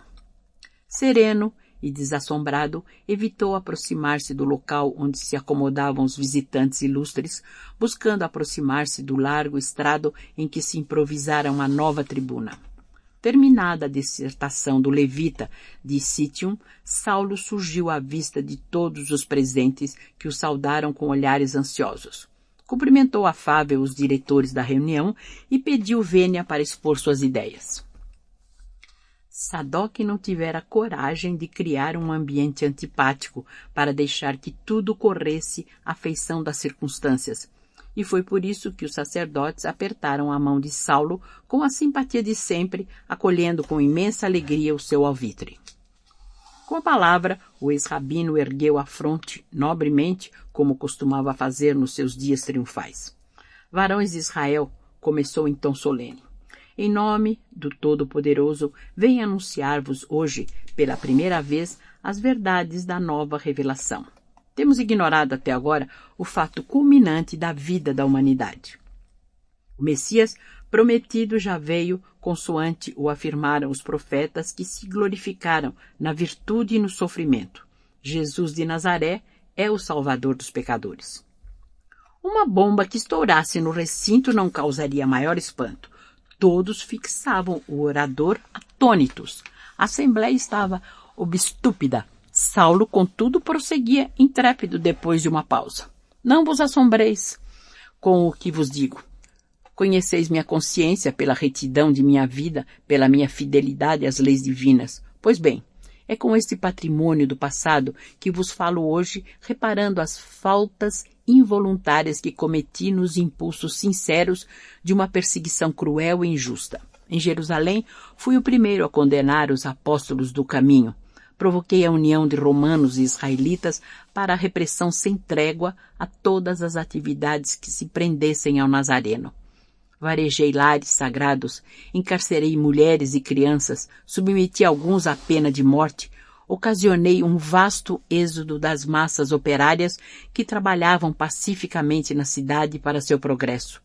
Sereno e desassombrado, evitou aproximar-se do local onde se acomodavam os visitantes ilustres, buscando aproximar-se do largo estrado em que se improvisara uma nova tribuna. Terminada a dissertação do levita de Citium, Saulo surgiu à vista de todos os presentes que o saudaram com olhares ansiosos. Cumprimentou afável os diretores da reunião e pediu vênia para expor suas ideias. Sadoc não tivera coragem de criar um ambiente antipático para deixar que tudo corresse à feição das circunstâncias, e foi por isso que os sacerdotes apertaram a mão de Saulo com a simpatia de sempre, acolhendo com imensa alegria o seu alvitre. Com a palavra, o ex-rabino ergueu a fronte nobremente, como costumava fazer nos seus dias triunfais. Varões de Israel, começou em tom solene. Em nome do Todo-Poderoso, venho anunciar-vos hoje, pela primeira vez, as verdades da nova revelação. Temos ignorado até agora o fato culminante da vida da humanidade. O Messias prometido já veio, consoante o afirmaram os profetas que se glorificaram na virtude e no sofrimento. Jesus de Nazaré é o Salvador dos pecadores. Uma bomba que estourasse no recinto não causaria maior espanto. Todos fixavam o orador atônitos. A assembleia estava obstúpida. Saulo, contudo, prosseguia intrépido depois de uma pausa. Não vos assombreis com o que vos digo. Conheceis minha consciência pela retidão de minha vida, pela minha fidelidade às leis divinas. Pois bem, é com este patrimônio do passado que vos falo hoje, reparando as faltas involuntárias que cometi nos impulsos sinceros de uma perseguição cruel e injusta. Em Jerusalém, fui o primeiro a condenar os apóstolos do caminho. Provoquei a união de romanos e israelitas para a repressão sem trégua a todas as atividades que se prendessem ao Nazareno. Varejei lares sagrados, encarcerei mulheres e crianças, submeti alguns à pena de morte, ocasionei um vasto êxodo das massas operárias que trabalhavam pacificamente na cidade para seu progresso.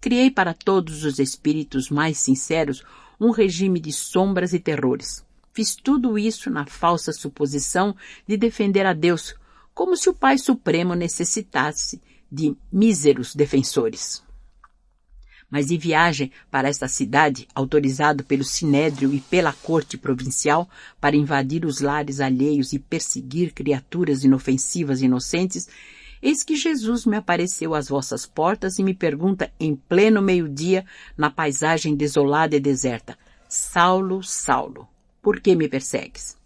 Criei para todos os espíritos mais sinceros um regime de sombras e terrores. Fiz tudo isso na falsa suposição de defender a Deus, como se o Pai Supremo necessitasse de míseros defensores. Mas de viagem para esta cidade, autorizado pelo Sinédrio e pela corte provincial para invadir os lares alheios e perseguir criaturas inofensivas e inocentes, eis que Jesus me apareceu às vossas portas e me pergunta em pleno meio-dia, na paisagem desolada e deserta: Saulo, Saulo, por que me persegues?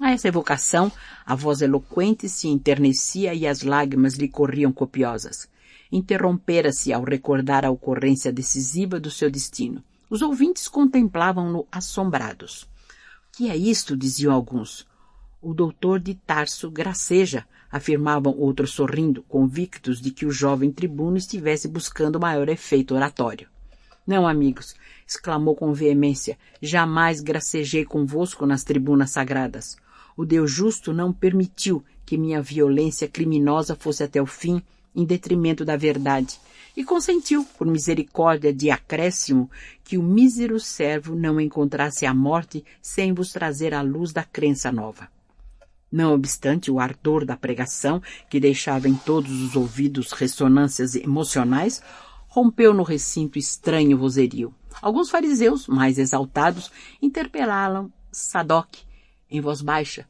A essa evocação, a voz eloquente se enternecia e as lágrimas lhe corriam copiosas. Interrompera-se ao recordar a ocorrência decisiva do seu destino. Os ouvintes contemplavam-no assombrados. — Que é isto? Diziam alguns. — O doutor de Tarso graceja, afirmavam outros sorrindo, convictos de que o jovem tribuno estivesse buscando maior efeito oratório. — Não, amigos, exclamou com veemência, jamais gracejei convosco nas tribunas sagradas. O Deus justo não permitiu que minha violência criminosa fosse até o fim, em detrimento da verdade, e consentiu, por misericórdia de acréscimo, que o mísero servo não encontrasse a morte sem vos trazer a luz da crença nova. Não obstante o ardor da pregação, que deixava em todos os ouvidos ressonâncias emocionais, rompeu no recinto estranho vozerio. Alguns fariseus, mais exaltados, interpelaram Sadoc, em voz baixa,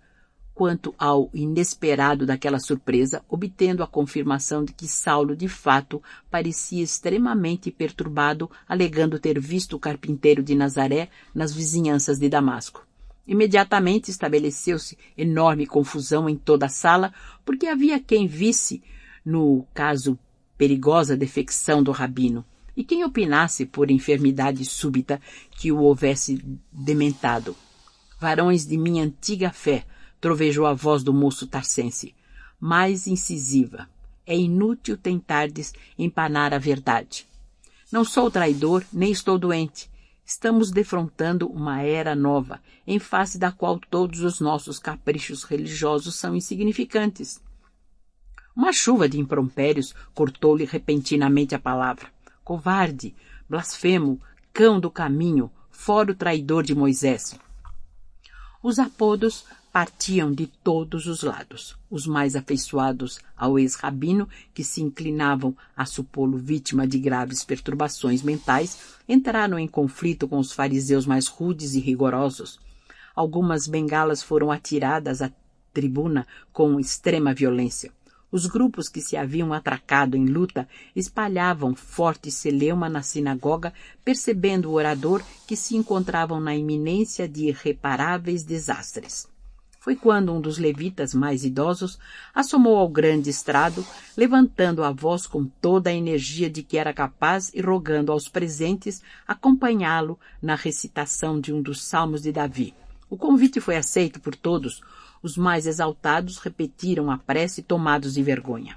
quanto ao inesperado daquela surpresa, obtendo a confirmação de que Saulo, de fato, parecia extremamente perturbado, alegando ter visto o carpinteiro de Nazaré nas vizinhanças de Damasco. Imediatamente estabeleceu-se enorme confusão em toda a sala, porque havia quem visse, no caso perigosa defecção do rabino, e quem opinasse por enfermidade súbita que o houvesse dementado. Varões de minha antiga fé, trovejou a voz do moço tarsense, mais incisiva. É inútil tentardes empanar a verdade. Não sou traidor, nem estou doente. Estamos defrontando uma era nova, em face da qual todos os nossos caprichos religiosos são insignificantes. Uma chuva de impropérios cortou-lhe repentinamente a palavra. Covarde, blasfemo, cão do caminho, fora o traidor de Moisés. Os apodos partiam de todos os lados. Os mais afeiçoados ao ex-rabino, que se inclinavam a supô-lo vítima de graves perturbações mentais, entraram em conflito com os fariseus mais rudes e rigorosos. Algumas bengalas foram atiradas à tribuna com extrema violência. Os grupos que se haviam atracado em luta espalhavam forte celeuma na sinagoga, percebendo o orador que se encontravam na iminência de irreparáveis desastres. Foi quando um dos levitas mais idosos assomou ao grande estrado, levantando a voz com toda a energia de que era capaz e rogando aos presentes acompanhá-lo na recitação de um dos salmos de Davi. O convite foi aceito por todos. Os mais exaltados repetiram a prece tomados de vergonha.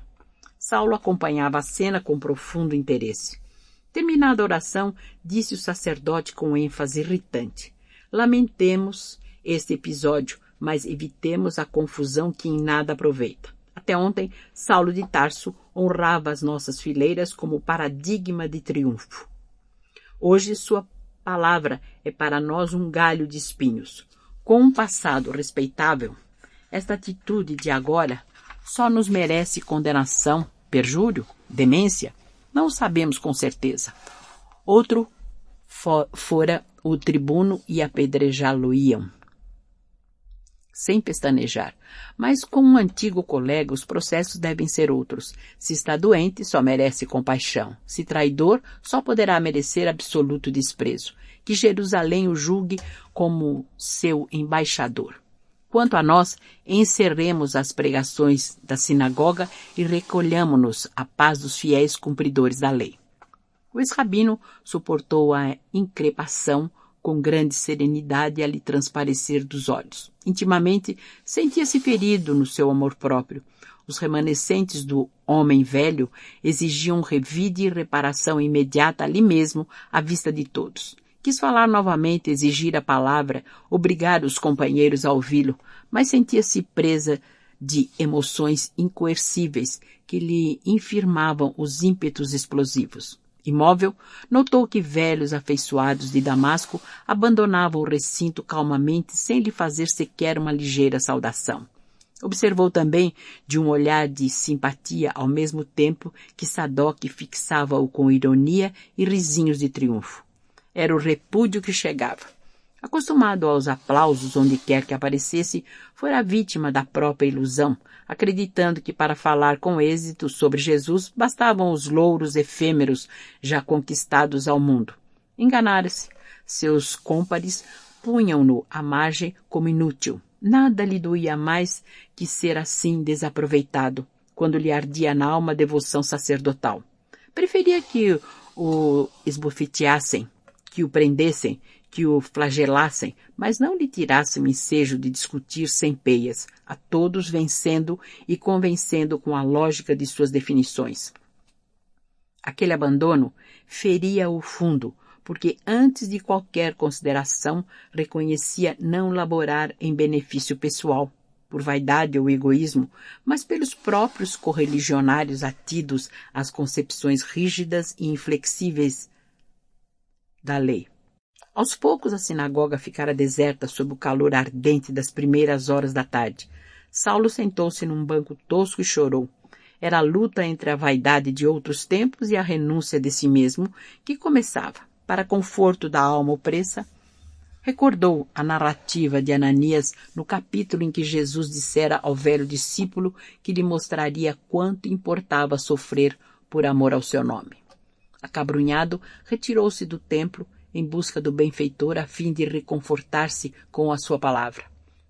Saulo acompanhava a cena com profundo interesse. Terminada a oração, disse o sacerdote com ênfase irritante. Lamentemos este episódio, mas evitemos a confusão que em nada aproveita. Até ontem, Saulo de Tarso honrava as nossas fileiras como paradigma de triunfo. Hoje, sua palavra é para nós um galho de espinhos. Com um passado respeitável, esta atitude de agora só nos merece condenação, perjúrio, demência? Não o sabemos com certeza. Outro fora o tribuno e apedrejá-lo-iam, sem pestanejar. Mas com um antigo colega os processos devem ser outros. Se está doente, só merece compaixão. Se traidor, só poderá merecer absoluto desprezo. Que Jerusalém o julgue como seu embaixador. Quanto a nós, encerremos as pregações da sinagoga e recolhamo-nos à paz dos fiéis cumpridores da lei. O ex-rabino suportou a increpação com grande serenidade a lhe transparecer dos olhos. Intimamente, sentia-se ferido no seu amor próprio. Os remanescentes do homem velho exigiam revide e reparação imediata ali mesmo, à vista de todos. Quis falar novamente, exigir a palavra, obrigar os companheiros a ouvi-lo, mas sentia-se presa de emoções incoercíveis que lhe infirmavam os ímpetos explosivos. Imóvel, notou que velhos afeiçoados de Damasco abandonavam o recinto calmamente sem lhe fazer sequer uma ligeira saudação. Observou também, de um olhar de simpatia ao mesmo tempo que Sadoc fixava-o com ironia e risinhos de triunfo. Era o repúdio que chegava. Acostumado aos aplausos onde quer que aparecesse, fora vítima da própria ilusão, acreditando que para falar com êxito sobre Jesus bastavam os louros efêmeros já conquistados ao mundo. Enganara-se. Seus cômpares punham-no à margem como inútil. Nada lhe doía mais que ser assim desaproveitado, quando lhe ardia na alma a devoção sacerdotal. Preferia que o esbofeteassem, que o prendessem, que o flagelassem, mas não lhe tirassem o ensejo de discutir sem peias, a todos vencendo e convencendo com a lógica de suas definições. Aquele abandono feria-o fundo, porque antes de qualquer consideração reconhecia não laborar em benefício pessoal, por vaidade ou egoísmo, mas pelos próprios correligionários atidos às concepções rígidas e inflexíveis da lei. Aos poucos a sinagoga ficara deserta sob o calor ardente das primeiras horas da tarde. Saulo sentou-se num banco tosco e chorou. Era a luta entre a vaidade de outros tempos e a renúncia de si mesmo que começava. Para conforto da alma opressa, recordou a narrativa de Ananias no capítulo em que Jesus dissera ao velho discípulo que lhe mostraria quanto importava sofrer por amor ao seu nome. Acabrunhado, retirou-se do templo em busca do benfeitor a fim de reconfortar-se com a sua palavra.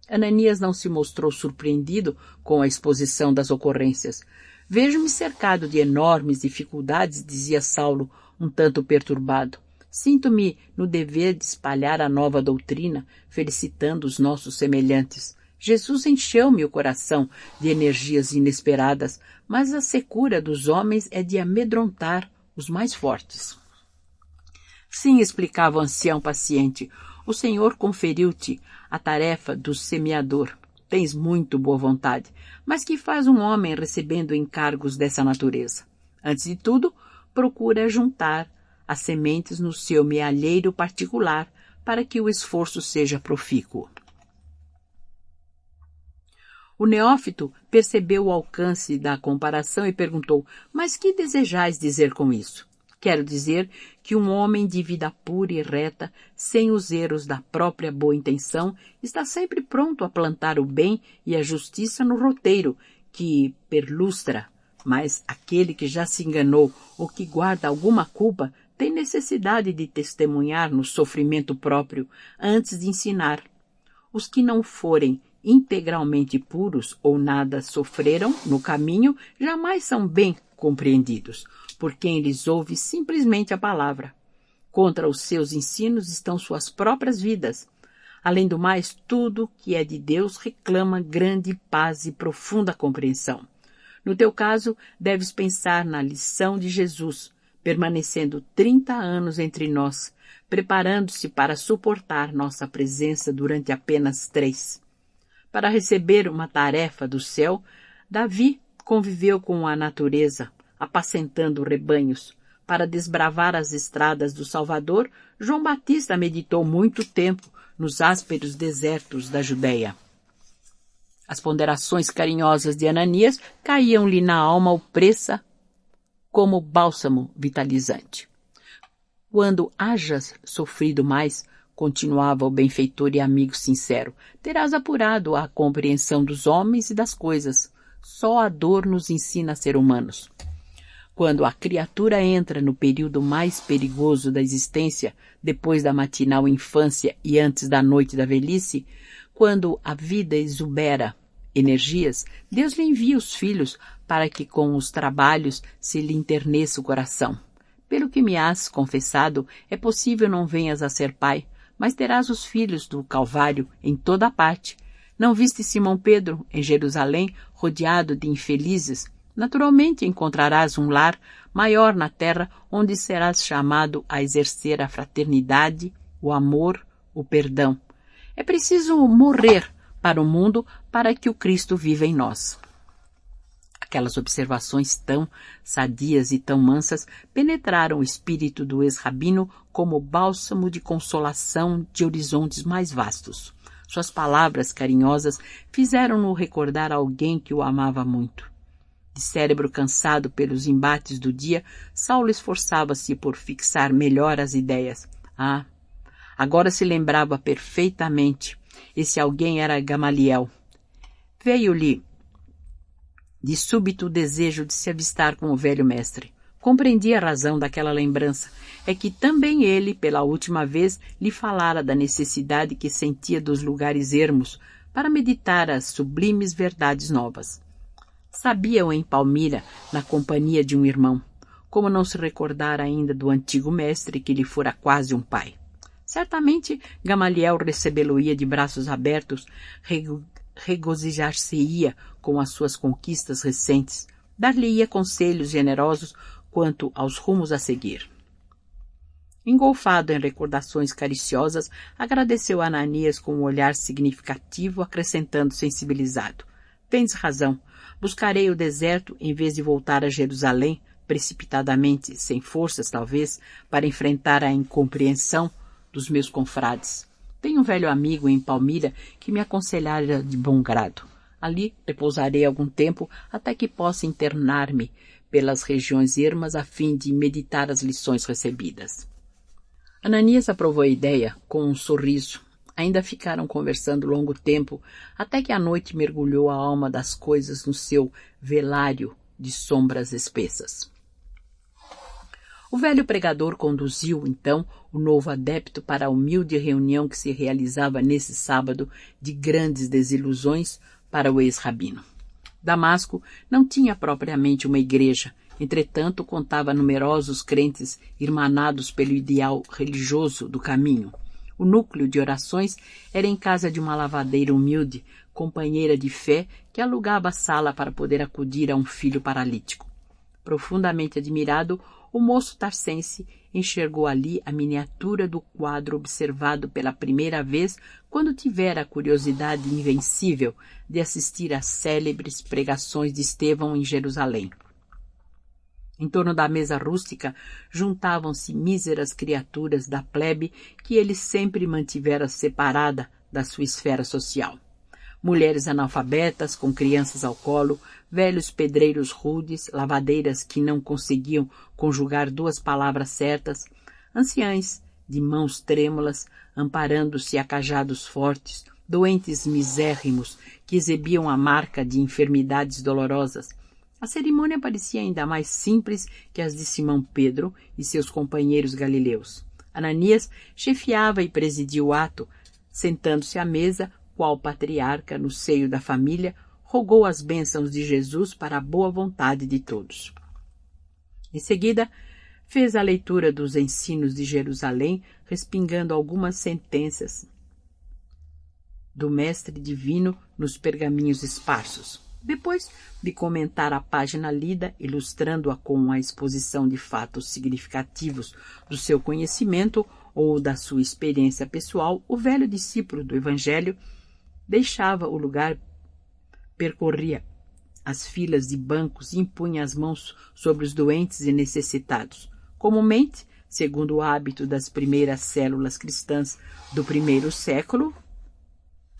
Ananias não se mostrou surpreendido com a exposição das ocorrências. Vejo-me cercado de enormes dificuldades, dizia Saulo, um tanto perturbado. Sinto-me no dever de espalhar a nova doutrina, felicitando os nossos semelhantes. Jesus encheu-me o coração de energias inesperadas, mas a secura dos homens é de amedrontar os mais fortes. Sim, explicava o ancião paciente, o Senhor conferiu-te a tarefa do semeador. Tens muito boa vontade, mas que faz um homem recebendo encargos dessa natureza? Antes de tudo, procura juntar as sementes no seu mealheiro particular para que o esforço seja profícuo. O neófito percebeu o alcance da comparação e perguntou, mas que desejais dizer com isso? Quero dizer que um homem de vida pura e reta, sem os erros da própria boa intenção, está sempre pronto a plantar o bem e a justiça no roteiro que perlustra, mas aquele que já se enganou ou que guarda alguma culpa tem necessidade de testemunhar no sofrimento próprio antes de ensinar. Os que não forem integralmente puros ou nada sofreram no caminho jamais são bem compreendidos, por quem lhes ouve simplesmente a palavra. Contra os seus ensinos estão suas próprias vidas. Além do mais, tudo que é de Deus reclama grande paz e profunda compreensão. No teu caso, deves pensar na lição de Jesus, permanecendo 30 anos entre nós, preparando-se para suportar nossa presença durante apenas 3. Para receber uma tarefa do céu, Davi conviveu com a natureza, apacentando rebanhos. Para desbravar as estradas do Salvador, João Batista meditou muito tempo nos ásperos desertos da Judéia. As ponderações carinhosas de Ananias caíam-lhe na alma opressa como bálsamo vitalizante. Quando hajas sofrido mais, continuava o benfeitor e amigo sincero, terás apurado a compreensão dos homens e das coisas. Só a dor nos ensina a ser humanos. Quando a criatura entra no período mais perigoso da existência, depois da matinal infância e antes da noite da velhice, quando a vida exubera energias, Deus lhe envia os filhos para que com os trabalhos se lhe enterneça o coração. Pelo que me has confessado, é possível não venhas a ser pai, mas terás os filhos do Calvário em toda a parte. Não viste Simão Pedro, em Jerusalém, rodeado de infelizes? Naturalmente encontrarás um lar maior na terra, onde serás chamado a exercer a fraternidade, o amor, o perdão. É preciso morrer para o mundo para que o Cristo viva em nós. Aquelas observações tão sadias e tão mansas penetraram o espírito do ex-rabino como bálsamo de consolação de horizontes mais vastos. Suas palavras carinhosas fizeram-no recordar alguém que o amava muito. De cérebro cansado pelos embates do dia, Saulo esforçava-se por fixar melhor as ideias. Agora se lembrava perfeitamente. Esse alguém era Gamaliel. Veio-lhe de súbito o desejo de se avistar com o velho mestre. Compreendi a razão daquela lembrança. É que também ele, pela última vez, lhe falara da necessidade que sentia dos lugares ermos para meditar as sublimes verdades novas. Sabia-o em Palmira, na companhia de um irmão. Como não se recordara ainda do antigo mestre que lhe fora quase um pai. Certamente Gamaliel recebê-lo-ia de braços abertos, regozijar-se-ia com as suas conquistas recentes, dar-lhe-ia conselhos generosos quanto aos rumos a seguir. Engolfado em recordações cariciosas, agradeceu a Ananias com um olhar significativo, acrescentando sensibilizado. Tens razão, buscarei o deserto em vez de voltar a Jerusalém, precipitadamente, sem forças talvez, para enfrentar a incompreensão dos meus confrades. Tenho um velho amigo em Palmira que me aconselhara de bom grado. Ali repousarei algum tempo até que possa internar-me pelas regiões ermas a fim de meditar as lições recebidas. Ananias aprovou a ideia com um sorriso. Ainda ficaram conversando longo tempo, até que a noite mergulhou a alma das coisas no seu velário de sombras espessas. O velho pregador conduziu, então, o novo adepto para a humilde reunião que se realizava nesse sábado de grandes desilusões para o ex-rabino. Damasco não tinha propriamente uma igreja, entretanto contava numerosos crentes irmanados pelo ideal religioso do caminho. O núcleo de orações era em casa de uma lavadeira humilde, companheira de fé, que alugava a sala para poder acudir a um filho paralítico. Profundamente admirado, o moço tarcense enxergou ali a miniatura do quadro observado pela primeira vez quando tivera a curiosidade invencível de assistir às célebres pregações de Estevão em Jerusalém. Em torno da mesa rústica juntavam-se míseras criaturas da plebe que ele sempre mantivera separada da sua esfera social. Mulheres analfabetas com crianças ao colo, velhos pedreiros rudes, lavadeiras que não conseguiam conjugar duas palavras certas, anciães de mãos trêmulas, amparando-se a cajados fortes, doentes misérrimos que exibiam a marca de enfermidades dolorosas. A cerimônia parecia ainda mais simples que as de Simão Pedro e seus companheiros galileus. Ananias chefiava e presidia o ato, sentando-se à mesa, qual patriarca no seio da família, rogou as bênçãos de Jesus para a boa vontade de todos. Em seguida, fez a leitura dos ensinos de Jerusalém, respingando algumas sentenças do Mestre Divino nos pergaminhos esparsos. Depois de comentar a página lida, ilustrando-a com a exposição de fatos significativos do seu conhecimento ou da sua experiência pessoal, o velho discípulo do Evangelho deixava o lugar, percorria as filas de bancos e impunha as mãos sobre os doentes e necessitados. Comumente, segundo o hábito das primeiras células cristãs do primeiro século,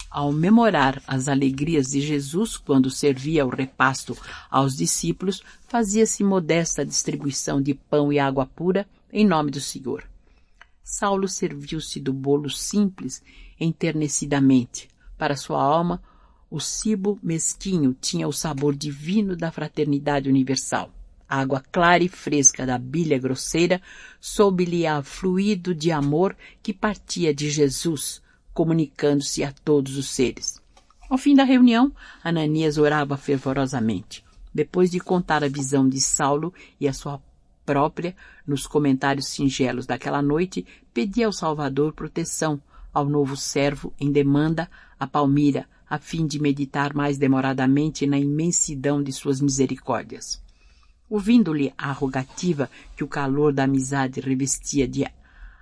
ao memorar as alegrias de Jesus quando servia o repasto aos discípulos, fazia-se modesta distribuição de pão e água pura em nome do Senhor. Saulo serviu-se do bolo simples enternecidamente. Para sua alma, o cibo mesquinho tinha o sabor divino da fraternidade universal. A água clara e fresca da bilha grosseira soube-lhe a fluido de amor que partia de Jesus, comunicando-se a todos os seres. Ao fim da reunião, Ananias orava fervorosamente. Depois de contar a visão de Saulo e a sua própria, nos comentários singelos daquela noite, pedia ao Salvador proteção ao novo servo em demanda a Palmira, a fim de meditar mais demoradamente na imensidão de suas misericórdias. Ouvindo-lhe a rogativa que o calor da amizade revestia de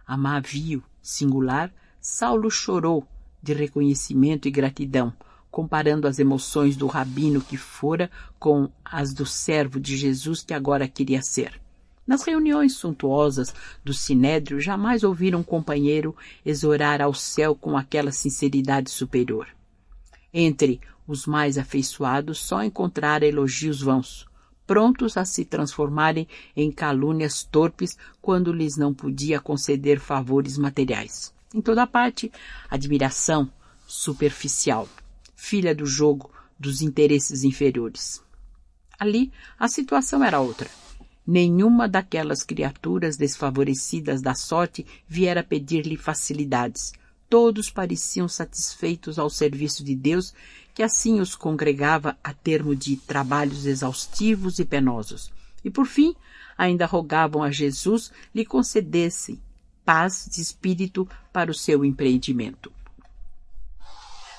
amavio singular, Saulo chorou de reconhecimento e gratidão, comparando as emoções do rabino que fora com as do servo de Jesus que agora queria ser. Nas reuniões suntuosas do Sinédrio, jamais ouviram um companheiro exorar ao céu com aquela sinceridade superior. Entre os mais afeiçoados só encontrara elogios vãos, prontos a se transformarem em calúnias torpes quando lhes não podia conceder favores materiais. Em toda parte, admiração superficial, filha do jogo dos interesses inferiores. Ali, a situação era outra. Nenhuma daquelas criaturas desfavorecidas da sorte viera pedir-lhe facilidades. Todos pareciam satisfeitos ao serviço de Deus, que assim os congregava a termo de trabalhos exaustivos e penosos. E, por fim, ainda rogavam a Jesus lhe concedesse paz de espírito para o seu empreendimento.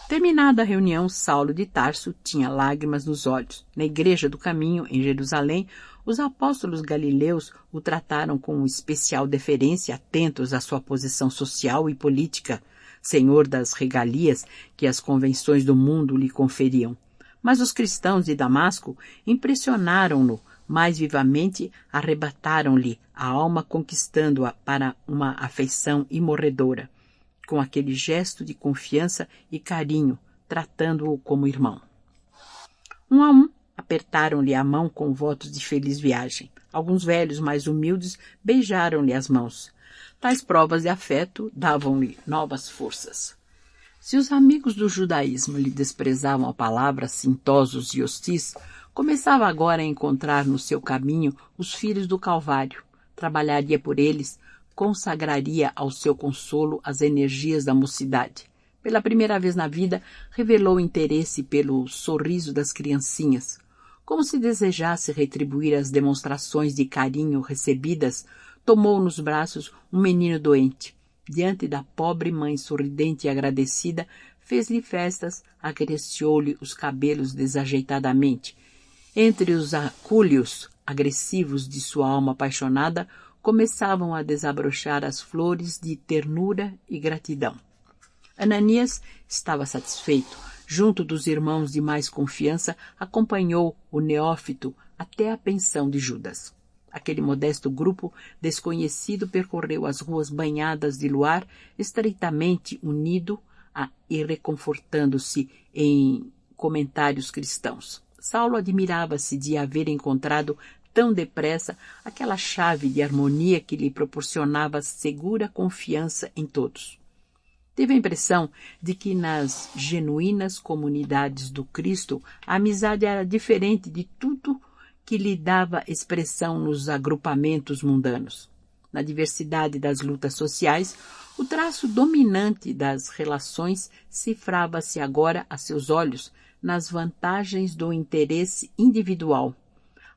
Terminada a reunião, Saulo de Tarso tinha lágrimas nos olhos. Na igreja do caminho, em Jerusalém, os apóstolos galileus o trataram com especial deferência, atentos à sua posição social e política, senhor das regalias que as convenções do mundo lhe conferiam. Mas os cristãos de Damasco impressionaram-no mais vivamente, arrebataram-lhe a alma, conquistando-a para uma afeição imorredora, com aquele gesto de confiança e carinho, tratando-o como irmão. Um a um, apertaram-lhe a mão com votos de feliz viagem. Alguns velhos mais humildes beijaram-lhe as mãos. Tais provas de afeto davam-lhe novas forças. Se os amigos do judaísmo lhe desprezavam a palavra, assintosos e hostis, começava agora a encontrar no seu caminho os filhos do Calvário. Trabalharia por eles, consagraria ao seu consolo as energias da mocidade. Pela primeira vez na vida, revelou interesse pelo sorriso das criancinhas. Como se desejasse retribuir as demonstrações de carinho recebidas, tomou nos braços um menino doente. Diante da pobre mãe sorridente e agradecida, fez-lhe festas, acariciou-lhe os cabelos desajeitadamente. Entre os acúlios agressivos de sua alma apaixonada, começavam a desabrochar as flores de ternura e gratidão. Ananias estava satisfeito. Junto dos irmãos de mais confiança, acompanhou o neófito até a pensão de Judas. Aquele modesto grupo desconhecido percorreu as ruas banhadas de luar, estreitamente unido e reconfortando-se em comentários cristãos. Saulo admirava-se de haver encontrado tão depressa aquela chave de harmonia que lhe proporcionava segura confiança em todos. Teve a impressão de que nas genuínas comunidades do Cristo a amizade era diferente de tudo que lhe dava expressão nos agrupamentos mundanos. Na diversidade das lutas sociais, o traço dominante das relações cifrava-se agora a seus olhos nas vantagens do interesse individual,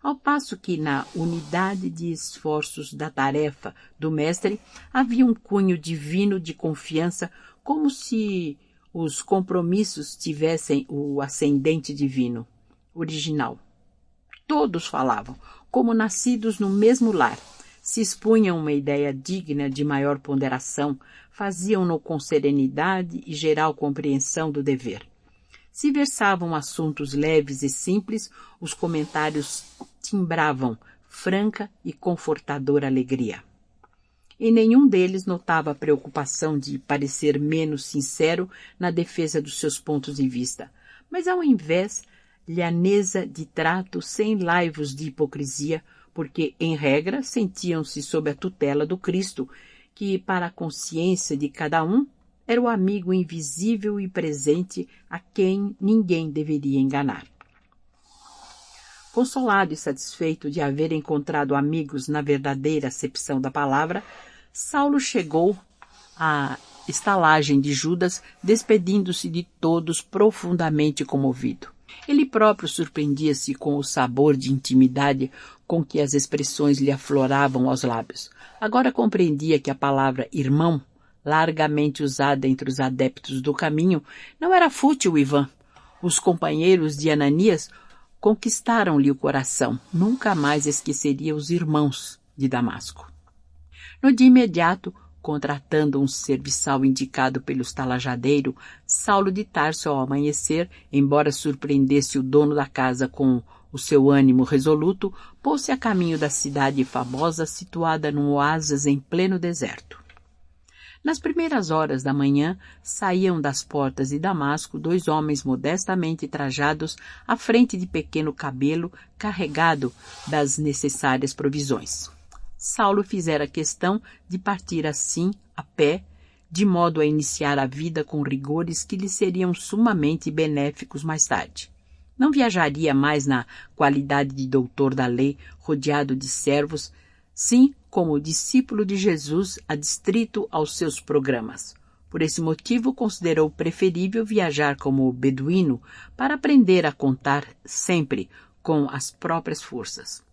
ao passo que na unidade de esforços da tarefa do mestre havia um cunho divino de confiança, como se os compromissos tivessem o ascendente divino, original. Todos falavam, como nascidos no mesmo lar, se expunham uma ideia digna de maior ponderação, faziam-no com serenidade e geral compreensão do dever. Se versavam assuntos leves e simples, os comentários timbravam franca e confortadora alegria. Em nenhum deles notava a preocupação de parecer menos sincero na defesa dos seus pontos de vista, mas ao invés, lhaneza de trato sem laivos de hipocrisia, porque, em regra, sentiam-se sob a tutela do Cristo, que, para a consciência de cada um, era o amigo invisível e presente a quem ninguém deveria enganar. Consolado e satisfeito de haver encontrado amigos na verdadeira acepção da palavra, Saulo chegou à estalagem de Judas, despedindo-se de todos profundamente comovido. Ele próprio surpreendia-se com o sabor de intimidade com que as expressões lhe afloravam aos lábios. Agora compreendia que a palavra irmão, largamente usada entre os adeptos do caminho, não era fútil e vã. Os companheiros de Ananias conquistaram-lhe o coração. Nunca mais esqueceria os irmãos de Damasco. No dia imediato, contratando um serviçal indicado pelo estalajadeiro, Saulo de Tarso, ao amanhecer, embora surpreendesse o dono da casa com o seu ânimo resoluto, pôs-se a caminho da cidade famosa situada num oásis em pleno deserto. Nas primeiras horas da manhã, saíam das portas de Damasco 2 homens modestamente trajados à frente de pequeno camelo carregado das necessárias provisões. Saulo fizera questão de partir assim, a pé, de modo a iniciar a vida com rigores que lhe seriam sumamente benéficos mais tarde. Não viajaria mais na qualidade de doutor da lei, rodeado de servos, sim como discípulo de Jesus adstrito aos seus programas. Por esse motivo, considerou preferível viajar como beduíno para aprender a contar sempre com as próprias forças.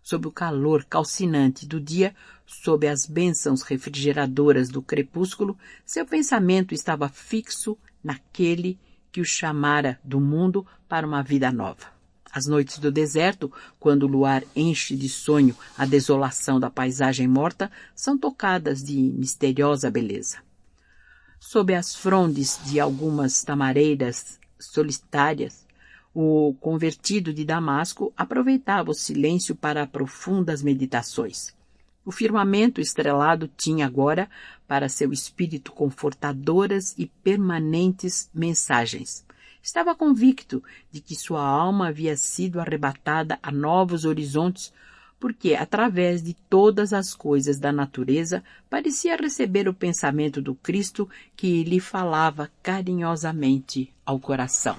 Sob o calor calcinante do dia, sob as bênçãos refrigeradoras do crepúsculo, seu pensamento estava fixo naquele que o chamara do mundo para uma vida nova. As noites do deserto, quando o luar enche de sonho a desolação da paisagem morta, são tocadas de misteriosa beleza. Sob as frondes de algumas tamareiras solitárias, o convertido de Damasco aproveitava o silêncio para profundas meditações. O firmamento estrelado tinha agora, para seu espírito, confortadoras e permanentes mensagens. Estava convicto de que sua alma havia sido arrebatada a novos horizontes, porque, através de todas as coisas da natureza, parecia receber o pensamento do Cristo que lhe falava carinhosamente ao coração.